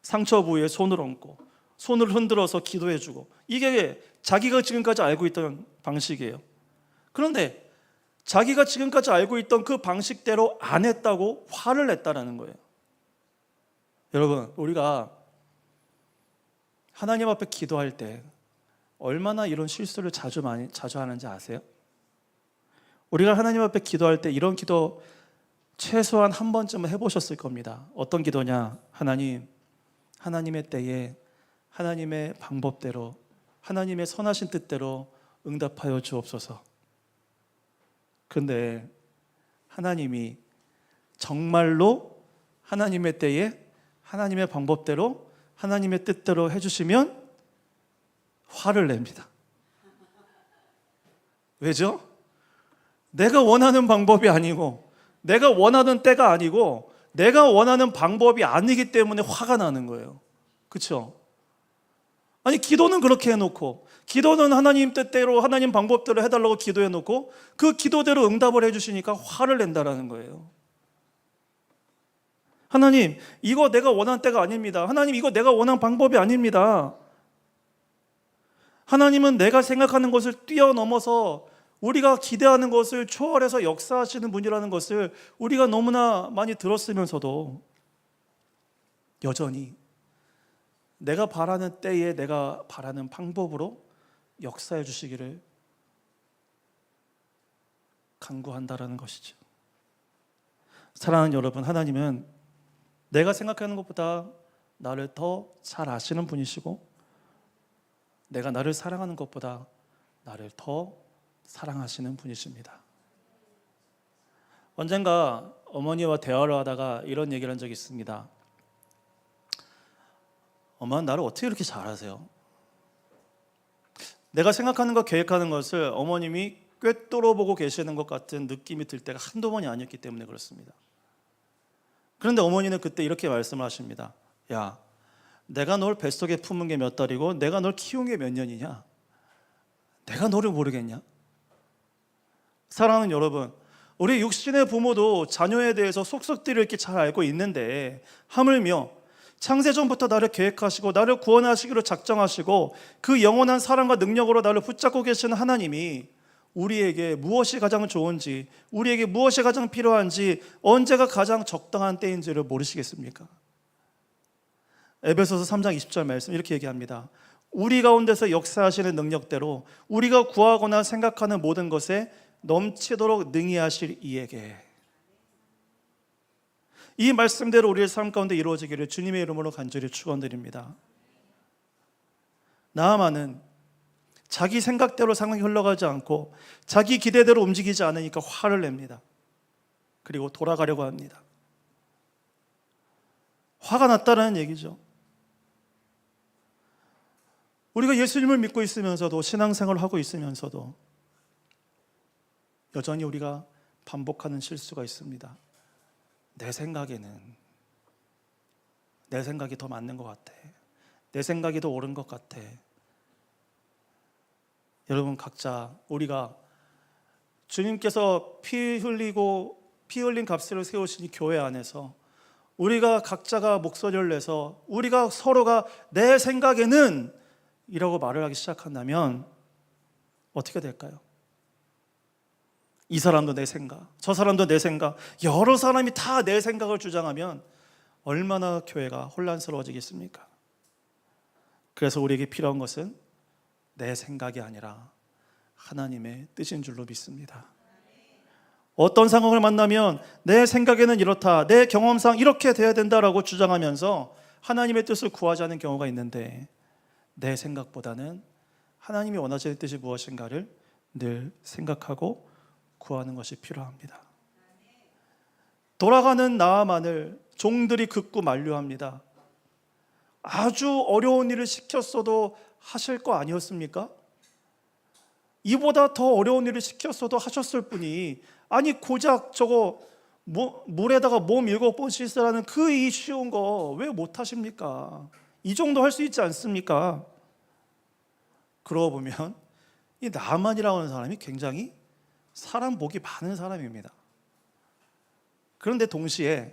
상처 부위에 손을 얹고 손을 흔들어서 기도해주고, 이게 자기가 지금까지 알고 있던 방식이에요. 그런데 자기가 지금까지 알고 있던 그 방식대로 안 했다고 화를 냈다라는 거예요. 여러분, 우리가 하나님 앞에 기도할 때 얼마나 이런 실수를 자주 하는지 아세요? 우리가 하나님 앞에 기도할 때 이런 기도 최소한 한 번쯤은 해보셨을 겁니다. 어떤 기도냐? 하나님, 하나님의 때에 하나님의 방법대로, 하나님의 선하신 뜻대로 응답하여 주옵소서. 근데 하나님이 정말로 하나님의 때에 하나님의 방법대로 하나님의 뜻대로 해주시면 화를 냅니다. 왜죠? 내가 원하는 방법이 아니고, 내가 원하는 때가 아니고, 내가 원하는 방법이 아니기 때문에 화가 나는 거예요. 그렇죠? 아니, 기도는 그렇게 해놓고, 기도는 하나님 뜻대로 하나님 방법대로 해달라고 기도해놓고 그 기도대로 응답을 해주시니까 화를 낸다라는 거예요. 하나님, 이거 내가 원하는 때가 아닙니다. 하나님, 이거 내가 원하는 방법이 아닙니다. 하나님은 내가 생각하는 것을 뛰어넘어서 우리가 기대하는 것을 초월해서 역사하시는 분이라는 것을 우리가 너무나 많이 들었으면서도 여전히 내가 바라는 때에 내가 바라는 방법으로 역사해 주시기를 간구한다라는 것이죠. 사랑하는 여러분, 하나님은 내가 생각하는 것보다 나를 더 잘 아시는 분이시고, 내가 나를 사랑하는 것보다 나를 더 사랑하시는 분이십니다. 언젠가 어머니와 대화를 하다가 이런 얘기를 한 적이 있습니다. 엄마는 나를 어떻게 이렇게 잘 아세요? 내가 생각하는 것, 계획하는 것을 어머님이 꿰뚫어보고 계시는 것 같은 느낌이 들 때가 한두 번이 아니었기 때문에 그렇습니다. 그런데 어머니는 그때 이렇게 말씀을 하십니다. 야, 내가 널 뱃속에 품은 게 몇 달이고 내가 널 키운 게 몇 년이냐? 내가 너를 모르겠냐? 사랑하는 여러분, 우리 육신의 부모도 자녀에 대해서 속속들이 이렇게 잘 알고 있는데, 하물며 창세전부터 나를 계획하시고 나를 구원하시기로 작정하시고 그 영원한 사랑과 능력으로 나를 붙잡고 계시는 하나님이 우리에게 무엇이 가장 좋은지, 우리에게 무엇이 가장 필요한지, 언제가 가장 적당한 때인지를 모르시겠습니까? 에베소서 3장 20절 말씀 이렇게 얘기합니다. 우리 가운데서 역사하시는 능력대로 우리가 구하거나 생각하는 모든 것에 넘치도록 능히 하실 이에게. 이 말씀대로 우리의 삶 가운데 이루어지기를 주님의 이름으로 간절히 축원드립니다. 나아만은 자기 생각대로 상황이 흘러가지 않고 자기 기대대로 움직이지 않으니까 화를 냅니다. 그리고 돌아가려고 합니다. 화가 났다는 얘기죠. 우리가 예수님을 믿고 있으면서도, 신앙생활을 하고 있으면서도 여전히 우리가 반복하는 실수가 있습니다. 내 생각에는 내 생각이 더 맞는 것 같아. 내 생각이 더 옳은 것 같아. 여러분, 각자 우리가 주님께서 피 흘린 값을 세우신 교회 안에서 우리가 각자가 목소리를 내서 우리가 서로가 내 생각에는 이라고 말을 하기 시작한다면 어떻게 될까요? 이 사람도 내 생각, 저 사람도 내 생각, 여러 사람이 다 내 생각을 주장하면 얼마나 교회가 혼란스러워지겠습니까? 그래서 우리에게 필요한 것은 내 생각이 아니라 하나님의 뜻인 줄로 믿습니다. 어떤 상황을 만나면 내 생각에는 이렇다, 내 경험상 이렇게 돼야 된다라고 주장하면서 하나님의 뜻을 구하지 않는 경우가 있는데, 내 생각보다는 하나님이 원하시는 뜻이 무엇인가를 늘 생각하고 구하는 것이 필요합니다. 돌아가는 나아만을 종들이 긋고 만류합니다. 아주 어려운 일을 시켰어도 하실 거 아니었습니까? 이보다 더 어려운 일을 시켰어도 하셨을 뿐이, 아니 고작 저거 물에다가 몸 7번 씻으라는 그 이 쉬운 거 왜 못하십니까? 이 정도 할 수 있지 않습니까? 그러고 보면 이 나만이라고 하는 사람이 굉장히 사람 복이 많은 사람입니다. 그런데 동시에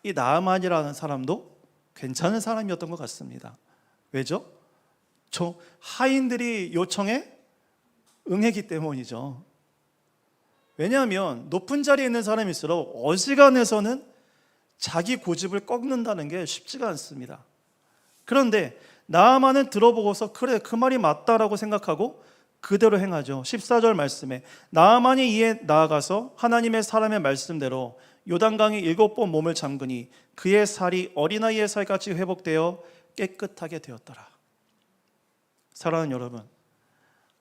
이 나만이라는 사람도 괜찮은 사람이었던 것 같습니다. 왜죠? 저 하인들이 요청에 응했기 때문이죠. 왜냐하면 높은 자리에 있는 사람일수록 어지간해서는 자기 고집을 꺾는다는 게 쉽지가 않습니다. 그런데 나아만은 들어보고서 그래 그 말이 맞다라고 생각하고 그대로 행하죠. 14절 말씀에 나아만이 이에 나아가서 하나님의 사람의 말씀대로 요단강에 7번 몸을 잠그니 그의 살이 어린아이의 살같이 회복되어 깨끗하게 되었더라. 사랑하는 여러분,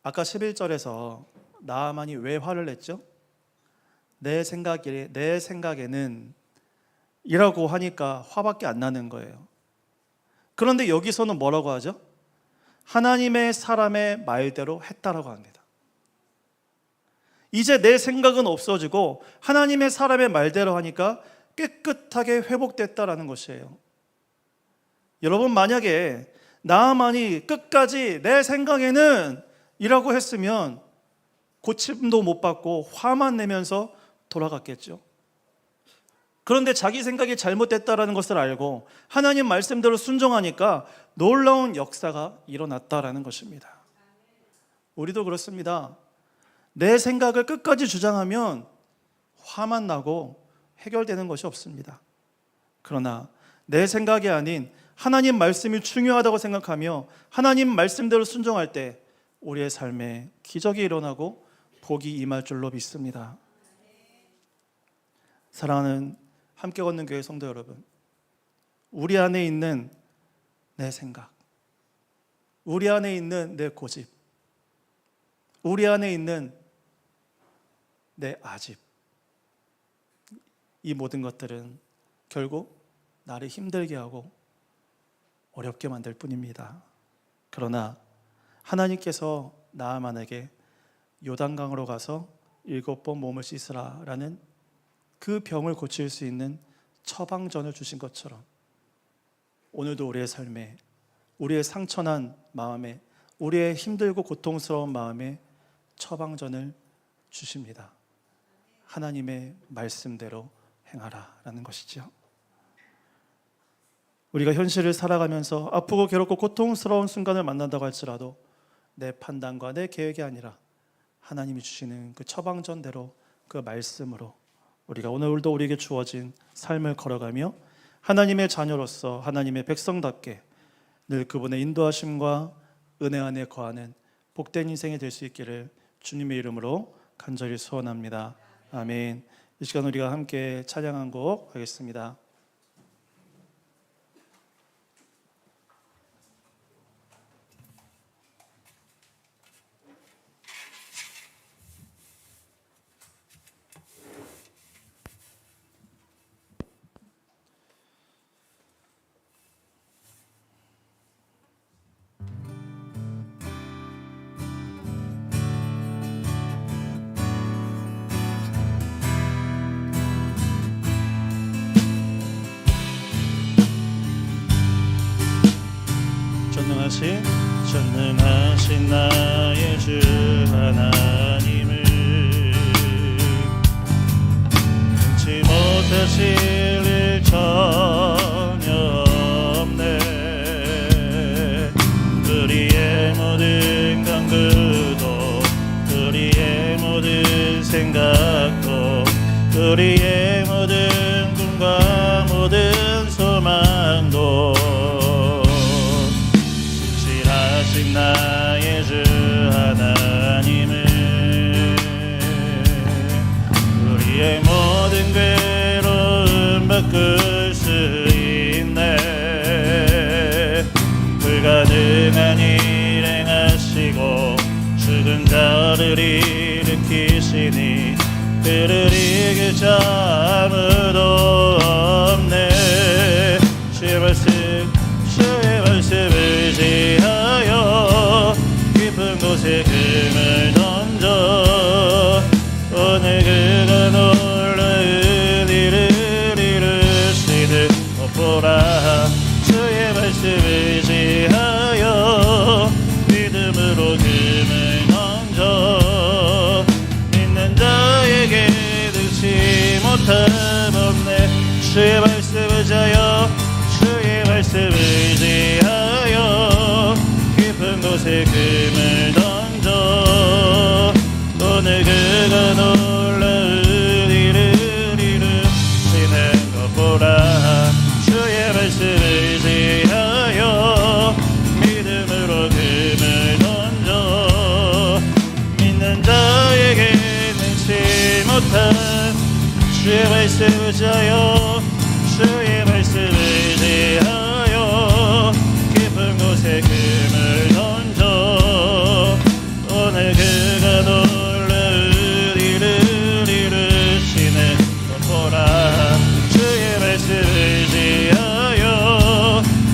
아까 11절에서 나아만이 왜 화를 냈죠? 내 생각에는 이라고 하니까 화밖에 안 나는 거예요. 그런데 여기서는 뭐라고 하죠? 하나님의 사람의 말대로 했다라고 합니다. 이제 내 생각은 없어지고 하나님의 사람의 말대로 하니까 깨끗하게 회복됐다라는 것이에요. 여러분, 만약에 나아만이 끝까지 내 생각에는 이라고 했으면 고침도 못 받고 화만 내면서 돌아갔겠죠. 그런데 자기 생각이 잘못됐다라는 것을 알고 하나님 말씀대로 순종하니까 놀라운 역사가 일어났다라는 것입니다. 우리도 그렇습니다. 내 생각을 끝까지 주장하면 화만 나고 해결되는 것이 없습니다. 그러나 내 생각이 아닌 하나님 말씀이 중요하다고 생각하며 하나님 말씀대로 순종할 때 우리의 삶에 기적이 일어나고 복이 임할 줄로 믿습니다. 사랑하는 함께 걷는 교회 성도 여러분, 우리 안에 있는 내 생각, 우리 안에 있는 내 고집, 우리 안에 있는 내 아집, 이 모든 것들은 결국 나를 힘들게 하고 어렵게 만들 뿐입니다. 그러나 하나님께서 나아만에게 요단강으로 가서 7번 몸을 씻으라라는 그 병을 고칠 수 있는 처방전을 주신 것처럼 오늘도 우리의 삶에, 우리의 상처난 마음에, 우리의 힘들고 고통스러운 마음에 처방전을 주십니다. 하나님의 말씀대로 행하라라는 것이죠. 우리가 현실을 살아가면서 아프고 괴롭고 고통스러운 순간을 만난다고 할지라도 내 판단과 내 계획이 아니라 하나님이 주시는 그 처방전대로 그 말씀으로 우리가 오늘도 우리에게 주어진 삶을 걸어가며 하나님의 자녀로서 하나님의 백성답게 늘 그분의 인도하심과 은혜 안에 거하는 복된 인생이 될 수 있기를 주님의 이름으로 간절히 소원합니다. 아멘. 이 시간 우리가 함께 찬양한 곡 하겠습니다. 전능하신 나의 주 하나님을 능치 못하실 일 전혀 없네. 우리의 모든 간구도 우리의 모든 생각도 우리의 모든 꿈과 모든 소망도 나의 주 하나님을 우리의 모든 괴로움 바꿀 수 있네. 불가능한 일 행하시고 죽은 자를 일으키시니 그를 이길 자 아무도 없네. 주의 말씀을 의지하여 깊은 곳에 금을 던져 오늘 그가 놀라운 일을 이루시듯 보라. 주의 말씀을 의지하여 믿음으로 금을 던져 믿는 자에게 능치 못함 없네. 주의 말씀을 의지하여 주의 말씀을 의지하여 곳에 금을 던져 오늘 그가 놀라으리를 이루시는 것 보라. 주의 말씀을 의지하여 믿음으로 금을 던져 믿는 자에게 능치 못한 주의 말씀 의지하여 주의 말씀 의지하여 깊은 곳에 금을 던져 오늘 그가 놀라으리를 이루시는 것 보라. 주의 말씀 의지하여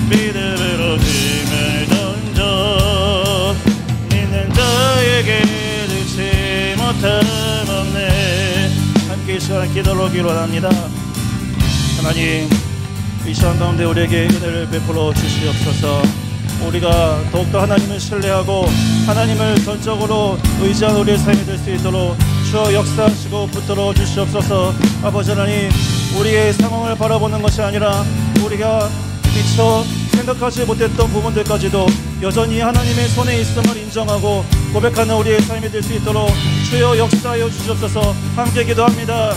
믿음으로 금을 던져 믿는 자에게 능치 못함 없네. 함께 이 시간 기도로 기도합니다. 하나님, 이 시간 가운데 우리에게 은혜를 베풀어 주시옵소서. 우리가 더욱더 하나님을 신뢰하고 하나님을 전적으로 의지한 우리의 삶이 될 수 있도록 주여 역사하시고 붙들어 주시옵소서. 아버지 하나님, 우리의 상황을 바라보는 것이 아니라 우리가 미처 생각하지 못했던 부분들까지도 여전히 하나님의 손에 있음을 인정하고 고백하는 우리의 삶이 될 수 있도록 주여 역사하여 주시옵소서. 함께 기도합니다.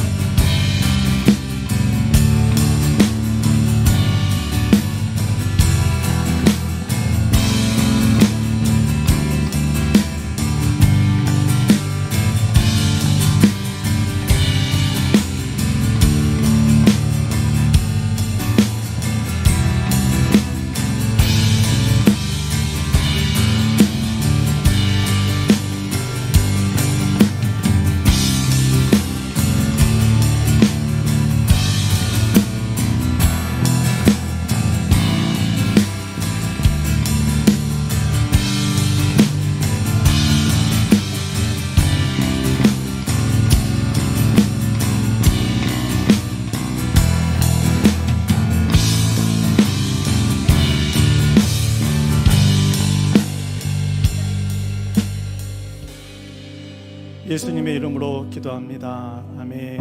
예수님의 이름으로 기도합니다. 아멘.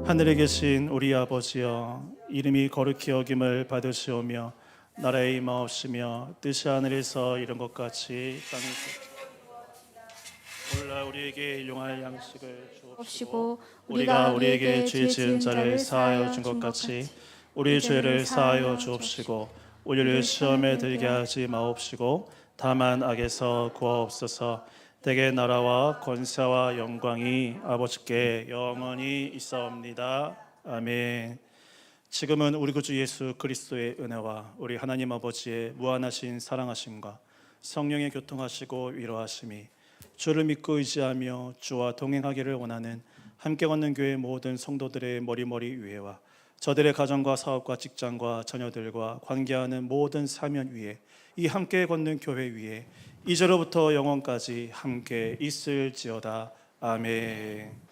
하늘에 계신 우리 아버지여, 이름이 거룩히 여김을 받으시오며 나라의 임하옵시며 뜻이 하늘에서 이룬 것 같이 땅에서. 오늘날 우리에게 일용할 양식을 주옵시고 우리가 우리에게 죄 지은 자를 사하여 준 것 같이 우리 죄를 사하여 주옵시고 우리를 시험에 들게 하지 마옵시고 다만 악에서 구하옵소서. 대개 나라와 권세와 영광이 아버지께 영원히 있사옵니다. 아멘. 지금은 우리 구주 예수 그리스도의 은혜와 우리 하나님 아버지의 무한하신 사랑하심과 성령의 교통하시고 위로하심이 주를 믿고 의지하며 주와 동행하기를 원하는 함께 걷는 교회 모든 성도들의 머리머리 위에와 저들의 가정과 사업과 직장과 자녀들과 관계하는 모든 사면 위에 이 함께 걷는 교회 위에 이제로부터 영원까지 함께 있을지어다. 아멘.